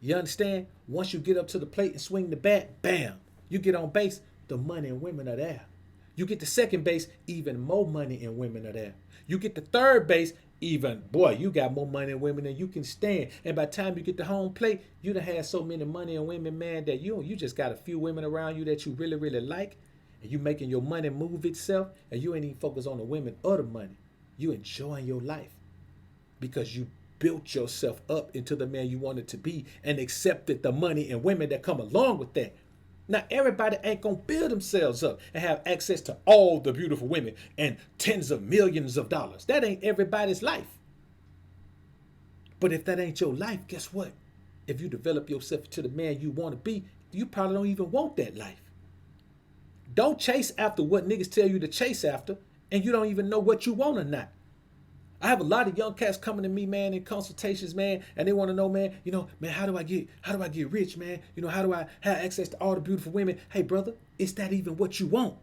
You understand? Once you get up to the plate and swing the bat, bam, you get on base, the money and women are there. You get to second base, even more money and women are there. You get to third base, even, boy, you got more money and women than you can stand. And by the time you get to home plate, you done had so many money and women, man, that you just got a few women around you that you really, really like. And you making your money move itself. And you ain't even focused on the women or the money. You enjoying your life. Because you built yourself up into the man you wanted to be and accepted the money and women that come along with that. Now, everybody ain't gonna build themselves up and have access to all the beautiful women and tens of millions of dollars. That ain't everybody's life. But if that ain't your life, guess what? If you develop yourself to the man you want to be, you probably don't even want that life. Don't chase after what niggas tell you to chase after, and you don't even know what you want or not. I have a lot of young cats coming to me, man, in consultations, man, and they want to know, man, man, how do I get rich, man? How do I have access to all the beautiful women? Hey, brother, is that even what you want?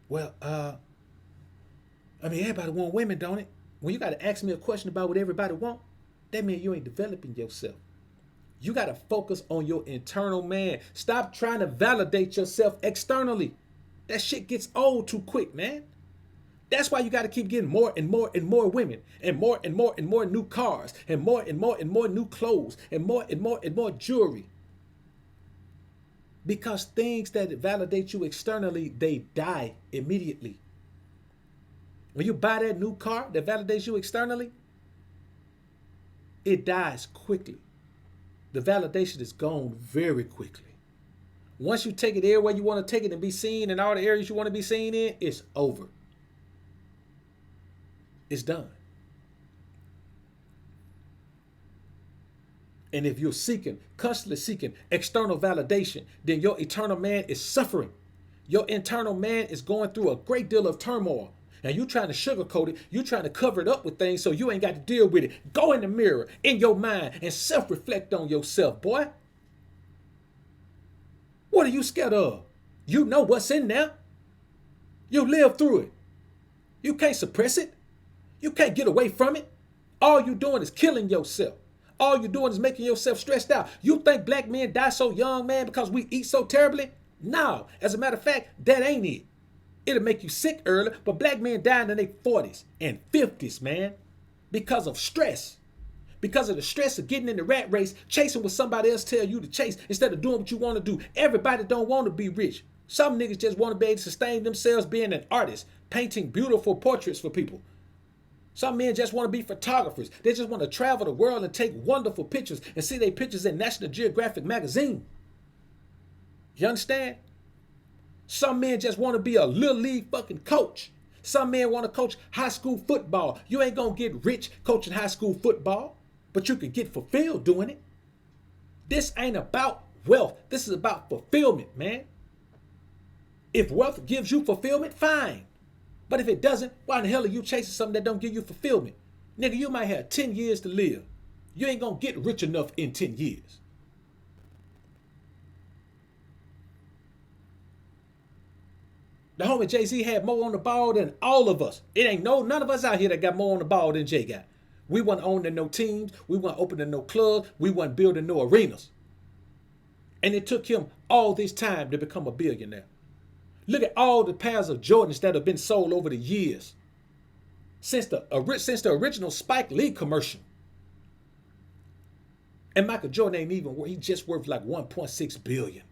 Well, everybody want women, don't it? When you got to ask me a question about what everybody want, that means you ain't developing yourself. You got to focus on your internal man. Stop trying to validate yourself externally. That shit gets old too quick, man. That's why you got to keep getting more and more and more women and more and more and more new cars and more and more and more new clothes and more and more and more jewelry. Because things that validate you externally, they die immediately. When you buy that new car that validates you externally, it dies quickly. The validation is gone very quickly. Once you take it everywhere you want to take it and be seen in all the areas you want to be seen in, it's over. It's done. And if you're constantly seeking external validation, then your eternal man is suffering. Your internal man is going through a great deal of turmoil. And you trying to sugarcoat it, you trying to cover it up with things so you ain't got to deal with it. Go in the mirror, in your mind, and self-reflect on yourself, boy. What are you scared of? You know what's in there. You live through it. You can't suppress it. You can't get away from it. All you doing is killing yourself. All you doing is making yourself stressed out. You think black men die so young, man, because we eat so terribly? No. As a matter of fact, that ain't it. It'll make you sick early, but black men die in their 40s and 50s, man, because of stress. Because of the stress of getting in the rat race, chasing what somebody else tell you to chase instead of doing what you want to do. Everybody don't want to be rich. Some niggas just want to be able to sustain themselves being an artist, painting beautiful portraits for people. Some men just want to be photographers. They just want to travel the world and take wonderful pictures and see their pictures in National Geographic magazine. You understand? Some men just want to be a little league fucking coach. Some men want to coach high school football. You ain't going to get rich coaching high school football, but you can get fulfilled doing it. This ain't about wealth. This is about fulfillment, man. If wealth gives you fulfillment, fine. But if it doesn't, why in the hell are you chasing something that don't give you fulfillment? Nigga, you might have 10 years to live. You ain't gonna get rich enough in 10 years. The homie Jay-Z had more on the ball than all of us. It ain't none of us out here that got more on the ball than Jay got. We wasn't owning no teams. We wasn't opening no clubs. We wasn't building no arenas. And it took him all this time to become a billionaire. Look at all the pairs of Jordans that have been sold over the years. Since the original Spike Lee commercial. And Michael Jordan ain't even worth, he just worth like 1.6 billion.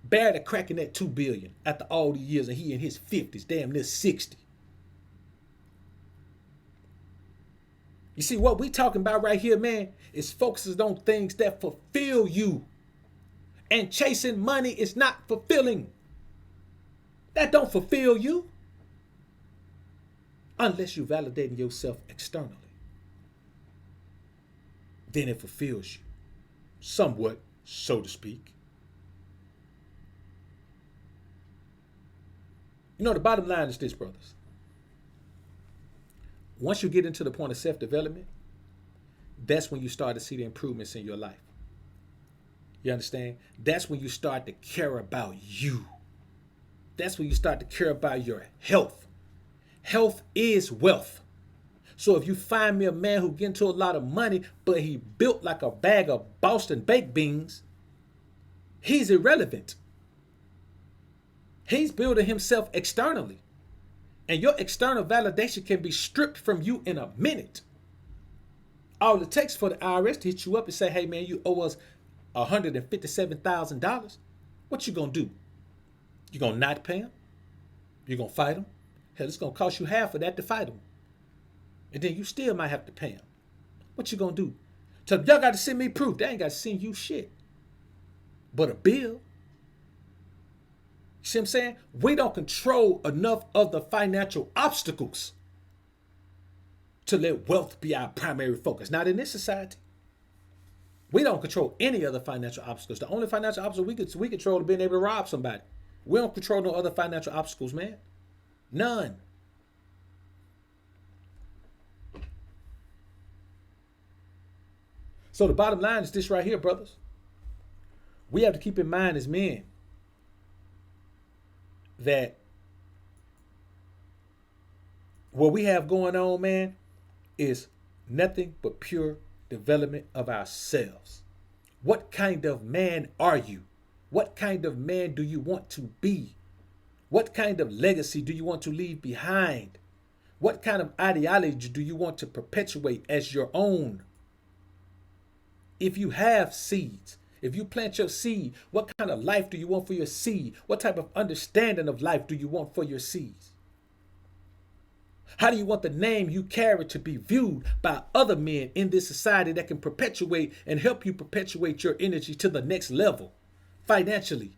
Barely cracking that 2 billion after all the years, and he in his 50s, damn near 60. You see, what we talking about right here, man, is focusing on things that fulfill you. And chasing money is not fulfilling. That don't fulfill you unless you're validating yourself externally. Then it fulfills you, somewhat, so to speak. The bottom line is this, brothers. Once you get into the point of self-development, that's when you start to see the improvements in your life. You understand? That's when you start to care about you. That's when you start to care about your health. Health is wealth. So if you find me a man who get into a lot of money, but he built like a bag of Boston baked beans, he's irrelevant. He's building himself externally. And your external validation can be stripped from you in a minute. All it takes for the IRS to hit you up and say, hey man, you owe us $157,000. What you gonna do? You gonna not pay him? You gonna fight him? Hell, it's gonna cost you half of that to fight him. And then you still might have to pay him. What you gonna do? So y'all got to send me proof. They ain't got to send you shit. but a bill. See what I'm saying? We don't control enough of the financial obstacles to let wealth be our primary focus. Not in this society. We don't control any other financial obstacles. The only financial obstacle we control is being able to rob somebody. We don't control no other financial obstacles, man. None. So the bottom line is this right here, brothers. We have to keep in mind as men that what we have going on, man, is nothing but pure development of ourselves. What kind of man are you? What kind of man do you want to be? What kind of legacy do you want to leave behind? What kind of ideology do you want to perpetuate as your own? If you have seeds, if you plant your seed, what kind of life do you want for your seed? What type of understanding of life do you want for your seeds? How do you want the name you carry to be viewed by other men in this society that can perpetuate and help you perpetuate your energy to the next level financially?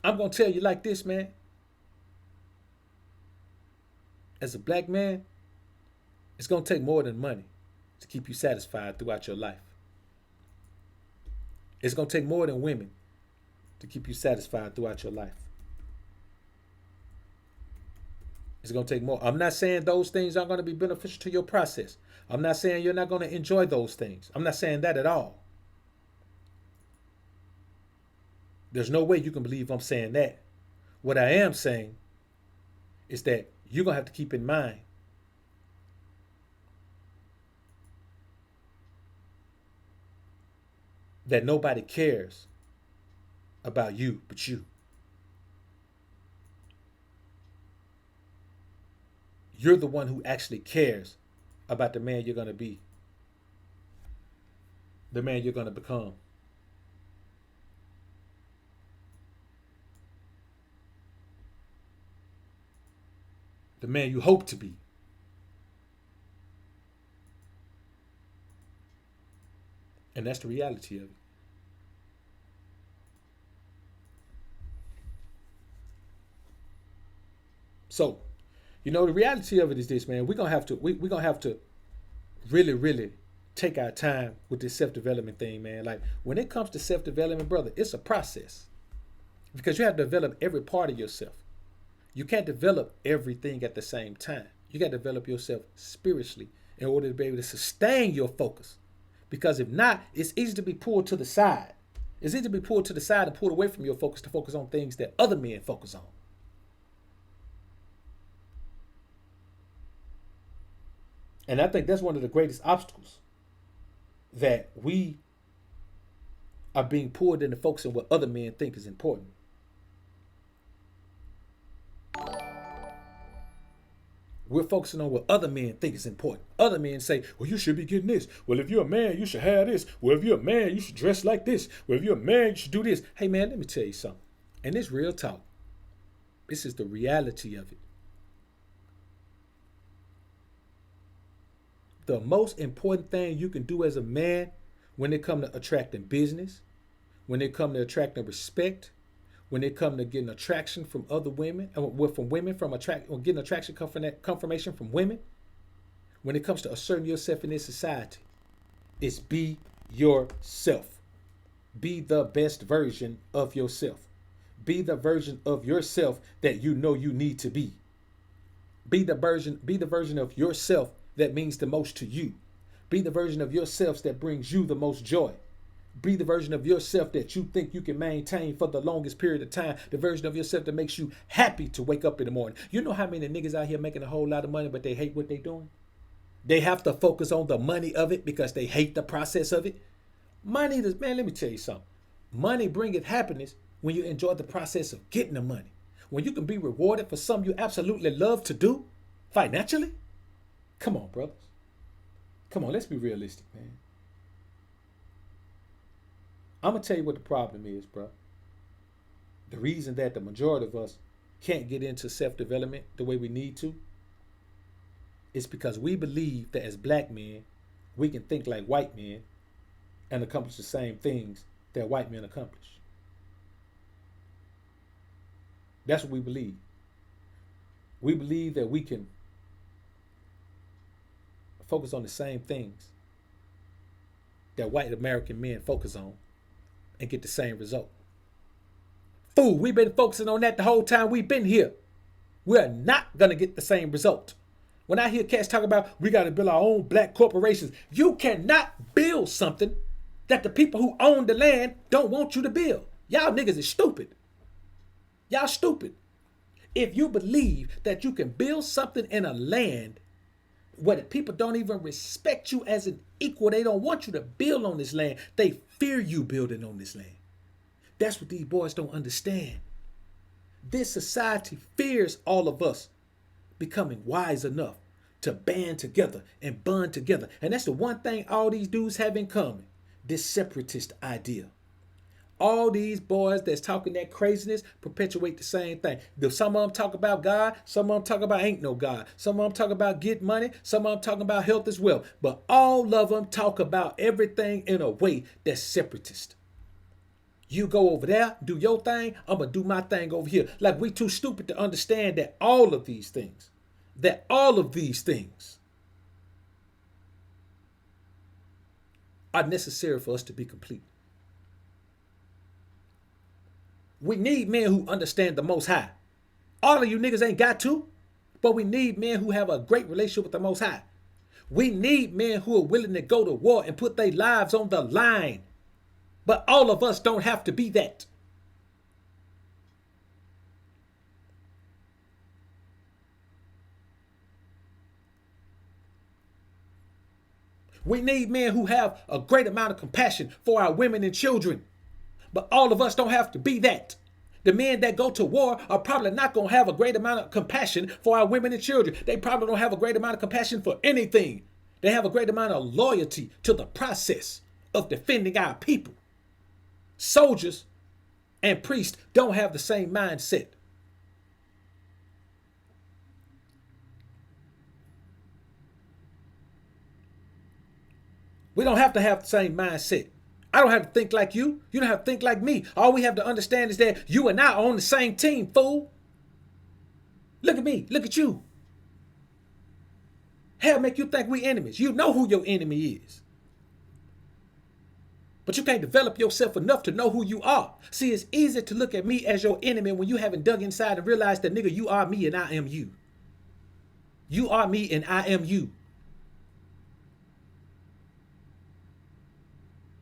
I'm going to tell you like this, man. As a black man, it's going to take more than money to keep you satisfied throughout your life. It's going to take more than women to keep you satisfied throughout your life. It's going to take more. I'm not saying those things aren't going to be beneficial to your process. I'm not saying you're not going to enjoy those things. I'm not saying that at all. There's no way you can believe I'm saying that. What I am saying is that you're going to have to keep in mind that nobody cares about you but you. You're the one who actually cares about the man you're going to be, the man you're going to become. The man you hope to be. And that's the reality of it. So, the reality of it is this, man. We're gonna have to really, really take our time with this self-development thing, man. Like when it comes to self-development, brother, it's a process. Because you have to develop every part of yourself. You can't develop everything at the same time. You got to develop yourself spiritually in order to be able to sustain your focus. Because if not, it's easy to be pulled to the side. It's easy to be pulled to the side and pulled away from your focus to focus on things that other men focus on. And I think that's one of the greatest obstacles, that we are being pulled into focusing what other men think is important. We're focusing on what other men think is important. Other men say, well, you should be getting this. Well, if you're a man, you should have this. Well, if you're a man, you should dress like this. Well, if you're a man, you should do this. Hey, man, let me tell you something. And this real talk. This is the reality of it. The most important thing you can do as a man when it comes to attracting business, when it comes to attracting respect, when it comes to getting attraction from other women, getting attraction confirmation from women, when it comes to asserting yourself in this society, is be yourself. Be the best version of yourself. Be the version of yourself that you know you need to be. Be the version of yourself that means the most to you. Be the version of yourself that brings you the most joy. Be the version of yourself that you think you can maintain for the longest period of time. The version of yourself that makes you happy to wake up in the morning. You know how many niggas out here making a whole lot of money, but they hate what they doing? They have to focus on the money of it because they hate the process of it. Money, man, let me tell you something. Money bringeth happiness when you enjoy the process of getting the money. When you can be rewarded for something you absolutely love to do financially. Come on, brothers. Come on, let's be realistic, man. I'm going to tell you what the problem is, bro. The reason that the majority of us can't get into self-development the way we need to It's because we believe that as black men, we can think like white men and accomplish the same things that white men accomplish. That's what we believe. We believe that we can focus on the same things that white American men focus on and get the same result. Fool, we've been focusing on that the whole time we've been here. We're not going to get the same result. When I hear cats talk about we got to build our own black corporations, you cannot build something that the people who own the land don't want you to build. Y'all niggas is stupid. Y'all stupid. If you believe that you can build something in a land where the people don't even respect you as an equal, they don't want you to build on this land, they fear you building on this land. That's what these boys don't understand. This society fears all of us becoming wise enough to band together and bond together. And that's the one thing all these dudes have in common, this separatist idea. All these boys that's talking that craziness perpetuate the same thing. Some of them talk about God, some of them talk about ain't no God. Some of them talk about get money, some of them talk about health as well. But all of them talk about everything in a way that's separatist. You go over there, do your thing, I'm going to do my thing over here. Like we too stupid to understand that all of these things are necessary for us to be complete. We need men who understand the Most High. All of you niggas ain't got to, but we need men who have a great relationship with the Most High. We need men who are willing to go to war and put their lives on the line. But all of us don't have to be that. We need men who have a great amount of compassion for our women and children. But all of us don't have to be that. The men that go to war are probably not going to have a great amount of compassion for our women and children. They probably don't have a great amount of compassion for anything. They have a great amount of loyalty to the process of defending our people. Soldiers and priests don't have the same mindset. We don't have to have the same mindset. I don't have to think like you. You don't have to think like me. All we have to understand is that you and I are on the same team, fool. Look at me. Look at you. Hell make you think we enemies. You know who your enemy is. But you can't develop yourself enough to know who you are. See, it's easy to look at me as your enemy when you haven't dug inside and realized that, nigga, you are me and I am you. You are me and I am you.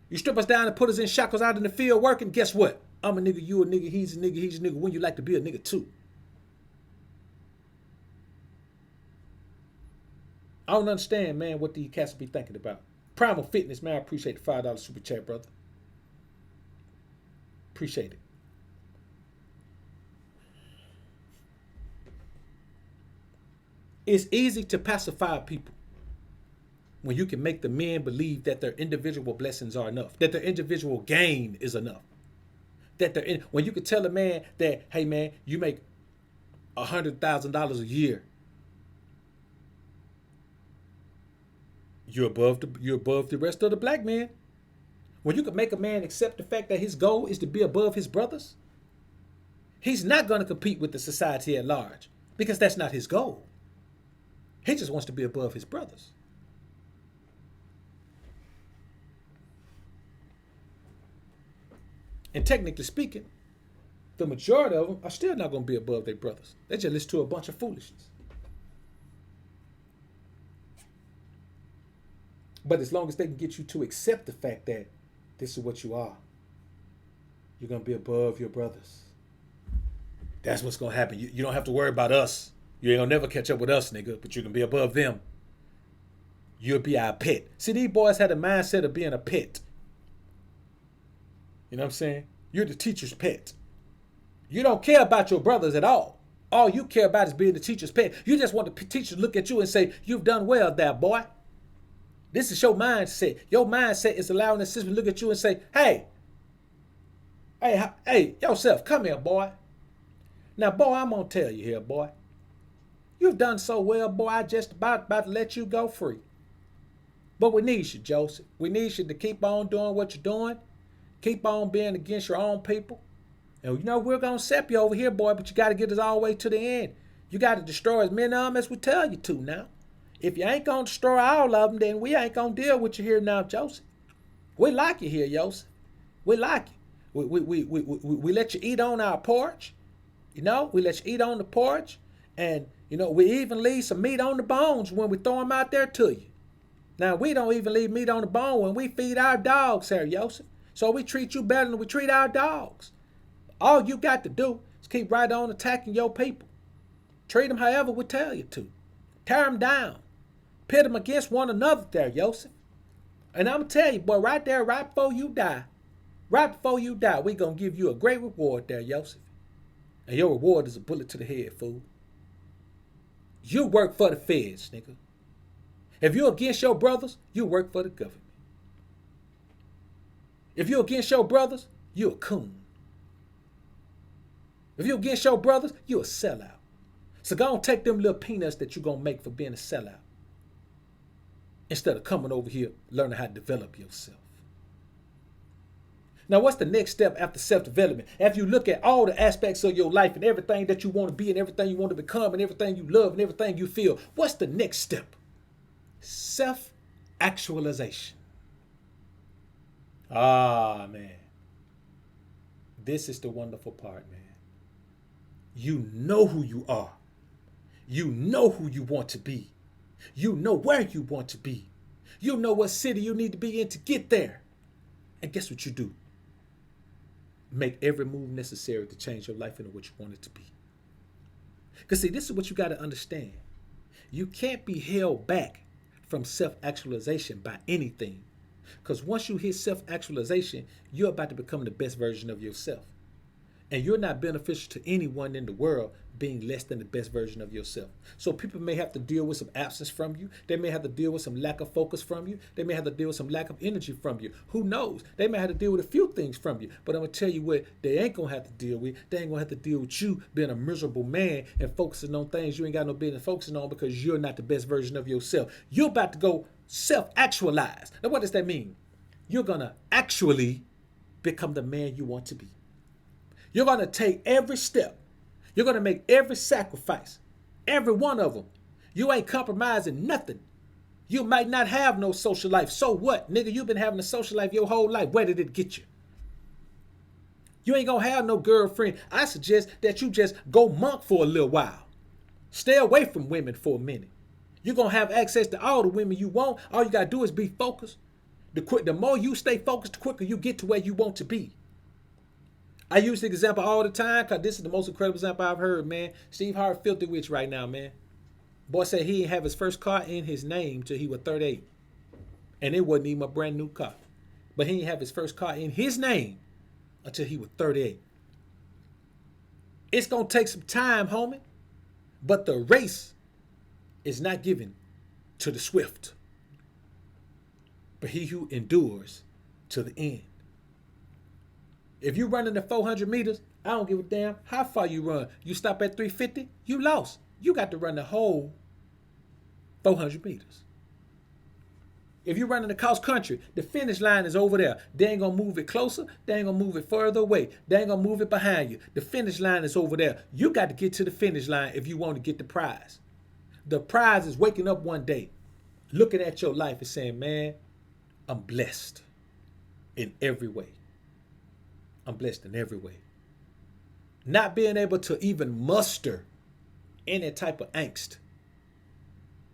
You strip us down and put us in shackles out in the field working, guess what? I'm a nigga, you a nigga, he's a nigga, he's a nigga. When you like to be a nigga too. I don't understand, man, what these cats be thinking about. Primal Fitness, man, I appreciate the $5 super chat, brother. Appreciate it. It's easy to pacify people when you can make the men believe that their individual blessings are enough, that their individual gain is enough. When you can tell a man that, hey man, you make $100,000 a year, you're above the rest of the black men. When you can make a man accept the fact that his goal is to be above his brothers, he's not going to compete with the society at large because that's not his goal. He just wants to be above his brothers. And technically speaking, the majority of them are still not going to be above their brothers. They just listen to a bunch of foolishness. But as long as they can get you to accept the fact that this is what you are, you're going to be above your brothers. That's what's going to happen. You don't have to worry about us. You ain't going to never catch up with us, nigga, but you can be above them. You'll be our pet. See, these boys had a mindset of being a pet. You know what I'm saying? You're the teacher's pet. You don't care about your brothers at all. All you care about is being the teacher's pet. You just want the teacher to look at you and say, you've done well there, boy. This is your mindset. Your mindset is allowing the system to look at you and say, hey, yourself, come here, boy. Now, boy, I'm going to tell you here, boy. You've done so well, boy. I just about to let you go free. But we need you, Joseph. We need you to keep on doing what you're doing. Keep on being against your own people. And you know, we're going to sep you over here, boy, but you got to get us all the way to the end. You got to destroy as many of them as we tell you to now. If you ain't going to destroy all of them, then we ain't going to deal with you here now, Joseph. We like you here, Joseph. We like you. We let you eat on our porch. You know, we let you eat on the porch. And, you know, we even leave some meat on the bones when we throw them out there to you. Now, we don't even leave meat on the bone when we feed our dogs here, Joseph. So we treat you better than we treat our dogs. All you got to do is keep right on attacking your people. Treat them however we tell you to. Tear them down. Pit them against one another there, Joseph. And I'm going to tell you, boy, right there, right before you die, we're going to give you a great reward there, Joseph. And your reward is a bullet to the head, fool. You work for the feds, nigga. If you're against your brothers, you work for the government. If you're against your brothers, you're a coon. If you're against your brothers, you're a sellout. So go and take them little peanuts that you're going to make for being a sellout. Instead of coming over here learning how to develop yourself. Now, what's the next step after self-development? After you look at all the aspects of your life and everything that you want to be and everything you want to become and everything you love and everything you feel, what's the next step? Self-actualization. Ah, man. This is the wonderful part, man. You know who you are. You know who you want to be. You know where you want to be. You know what city you need to be in to get there. And guess what you do? Make every move necessary to change your life into what you want it to be. Because see, this is what you got to understand. You can't be held back from self-actualization by anything. Because once you hit self-actualization, you're about to become the best version of yourself. And you're not beneficial to anyone in the world being less than the best version of yourself. So people may have to deal with some absence from you. They may have to deal with some lack of focus from you. They may have to deal with some lack of energy from you. Who knows? They may have to deal with a few things from you. But I'm going to tell you what they ain't going to have to deal with. They ain't going to have to deal with you being a miserable man and focusing on things you ain't got no business focusing on because you're not the best version of yourself. You're about to go self-actualize. Now, what does that mean? You're going to actually become the man you want to be. You're going to take every step. You're going to make every sacrifice. Every one of them. You ain't compromising nothing. You might not have no social life. So what? Nigga, you've been having a social life your whole life. Where did it get you? You ain't going to have no girlfriend. I suggest that you just go monk for a little while. Stay away from women for a minute. You're going to have access to all the women you want. All you got to do is be focused. The more you stay focused, the quicker you get to where you want to be. I use the example all the time because this is the most incredible example I've heard, man. Steve Harvey filthy rich right now, man. Boy said he didn't have his first car in his name till he was 38. And it wasn't even a brand new car. But he didn't have his first car in his name until he was 38. It's going to take some time, homie. But the race is not given to the swift, but he who endures to the end. If you running the 400 meters, I don't give a damn how far you run. You stop at 350, you lost. You got to run the whole 400 meters. If you're running the cross country, the finish line is over there. They ain't going to move it closer. They ain't going to move it further away. They ain't going to move it behind you. The finish line is over there. You got to get to the finish line if you want to get the prize. The prize is waking up one day, looking at your life and saying, man, I'm blessed in every way. I'm blessed in every way. Not being able to even muster any type of angst.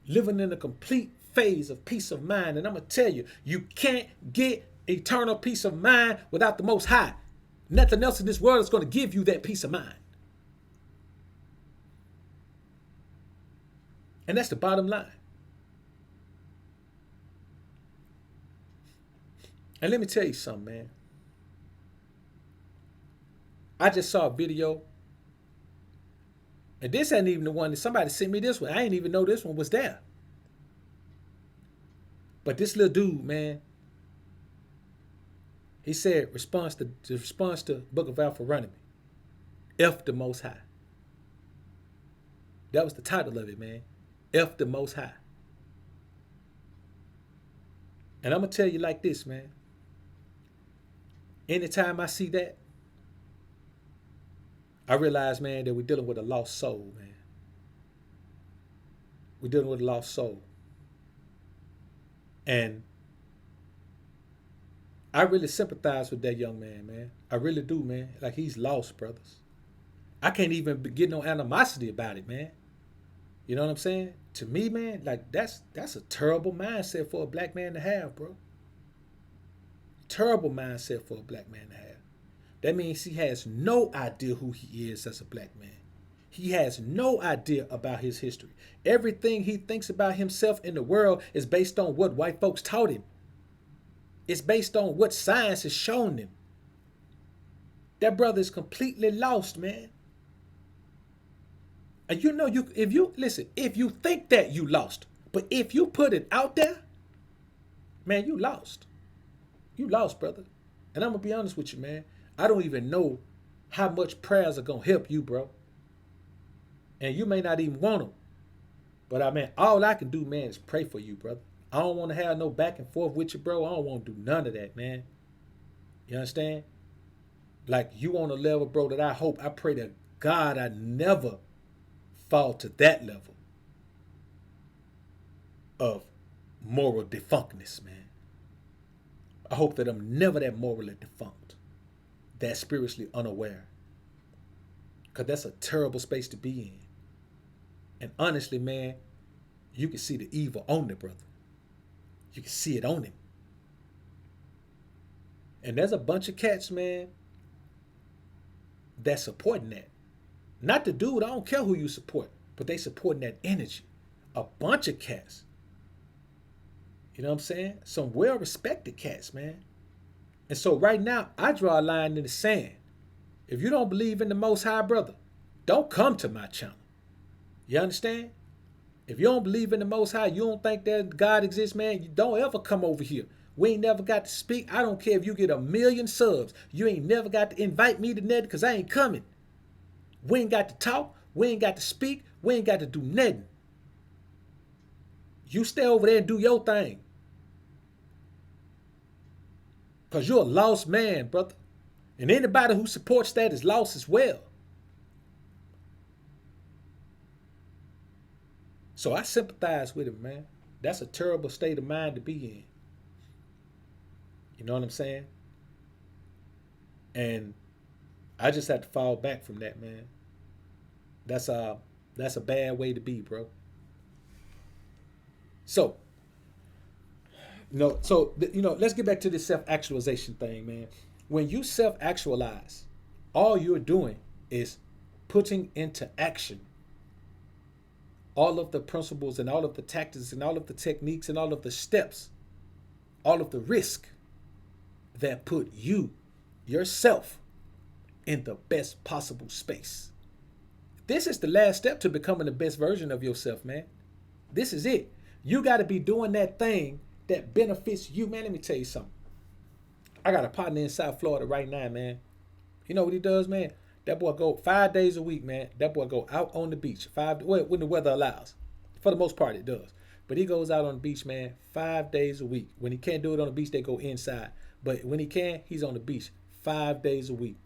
Living in a complete phase of peace of mind. And I'm going to tell you, you can't get eternal peace of mind without the Most High. Nothing else in this world is going to give you that peace of mind. And that's the bottom line. And let me tell you something, man. I just saw a video. And this ain't even the one that somebody sent me this one. I didn't even know this one was there. But this little dude, man, he said, response to Book of Alpha Running Me. F the Most High. That was the title of it, man. F the Most High. And I'm going to tell you like this, man. Anytime I see that, I realize, man, that we're dealing with a lost soul, man. We're dealing with a lost soul. And I really sympathize with that young man, man. I really do, man. Like, he's lost, brothers. I can't even get no animosity about it, man. You know what I'm saying? To me, man, like, that's a terrible mindset for a black man to have, bro. Terrible mindset for a black man to have. That means he has no idea who he is as a black man. He has no idea about his history. Everything he thinks about himself in the world is based on what white folks taught him. It's based on what science has shown him. That brother is completely lost, man. And you know, if you think that you lost, but if you put it out there, man, you lost. You lost, brother. And I'm going to be honest with you, man. I don't even know how much prayers are going to help you, bro. And you may not even want them. But I mean, all I can do, man, is pray for you, brother. I don't want to have no back and forth with you, bro. I don't want to do none of that, man. You understand? Like, you on a level, bro, that I pray to God I never fall to that level of moral defunctness, man. I hope that I'm never that morally defunct, that spiritually unaware. Because that's a terrible space to be in. And honestly, man, you can see the evil on the brother. You can see it on him. And there's a bunch of cats, man, that's supporting that. Not the dude, I don't care who you support, but they supporting that energy. A bunch of cats. You know what I'm saying? Some well-respected cats, man. And so right now, I draw a line in the sand. If you don't believe in the Most High, brother, don't come to my channel. You understand? If you don't believe in the Most High, you don't think that God exists, man, you don't ever come over here. We ain't never got to speak. I don't care if you get 1 million subs. You ain't never got to invite me to nothing because I ain't coming. We ain't got to talk. We ain't got to speak. We ain't got to do nothing. You stay over there and do your thing. Because you're a lost man, brother. And anybody who supports that is lost as well. So I sympathize with him, man. That's a terrible state of mind to be in. You know what I'm saying? And I just had to fall back from that, man. That's a bad way to be, bro. So, let's get back to this self-actualization thing, man. When you self-actualize, all you're doing is putting into action all of the principles and all of the tactics and all of the techniques and all of the steps, all of the risk that put you, yourself, in the best possible space. This is the last step to becoming the best version of yourself, man. This is it. You got to be doing that thing that benefits you, man. Let me tell you something. I got a partner in South Florida right now, man. You know what he does, man? That boy go 5 days a week, man. That boy go out on the beach when the weather allows. For the most part, it does. But he goes out on the beach, man, 5 days a week. When he can't do it on the beach, they go inside. But when he can, he's on the beach 5 days a week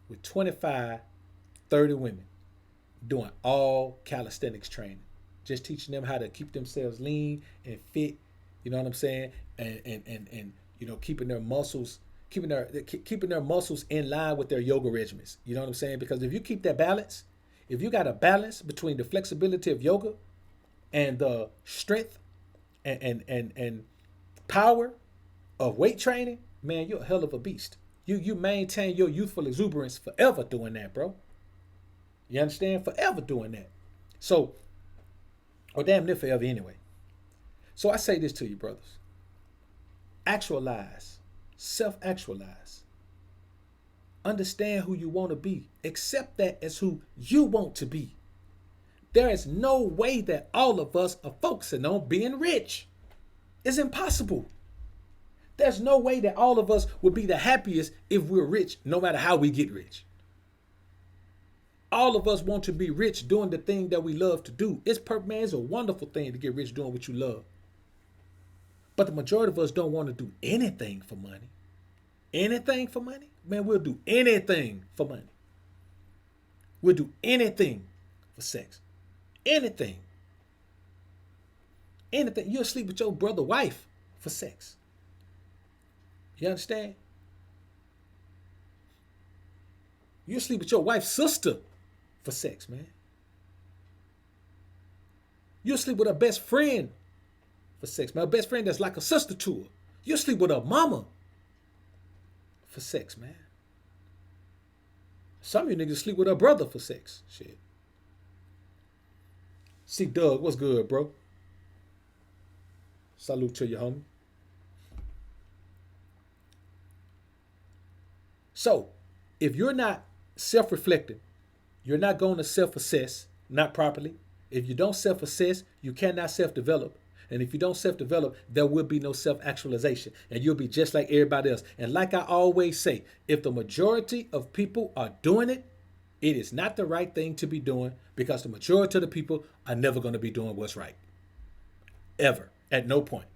with 25, 30 women doing all calisthenics training. Just teaching them how to keep themselves lean and fit. You know what I'm saying? And keeping their muscles in line with their yoga regimens. You know what I'm saying? Because if you keep that balance, if you got a balance between the flexibility of yoga and the strength and power of weight training, man, you're a hell of a beast. You maintain your youthful exuberance forever doing that, bro. You understand? Forever doing that. So, or damn near forever anyway. So I say this to you, brothers. Actualize. Self-actualize. Understand who you want to be. Accept that as who you want to be. There is no way that all of us are focusing on being rich. It's impossible. There's no way that all of us would be the happiest if we're rich, no matter how we get rich. All of us want to be rich doing the thing that we love to do. Man, it's a wonderful thing to get rich doing what you love. But the majority of us don't want to do anything for money. Anything for money? Man, we'll do anything for money. We'll do anything for sex. Anything. Anything. You'll sleep with your brother's wife for sex. You understand? You'll sleep with your wife's sister for sex, man. You'll sleep with her best friend for sex, man. Her best friend that's like a sister to her. You'll sleep with her mama for sex, man. Some of you niggas sleep with her brother for sex. Shit. See, Doug, what's good, bro? Salute to you, homie. So, if you're not self-reflecting, you're not going to self-assess, not properly. If you don't self-assess, you cannot self-develop. And if you don't self-develop, there will be no self-actualization. And you'll be just like everybody else. And like I always say, if the majority of people are doing it, it is not the right thing to be doing, because the majority of the people are never going to be doing what's right. Ever. At no point.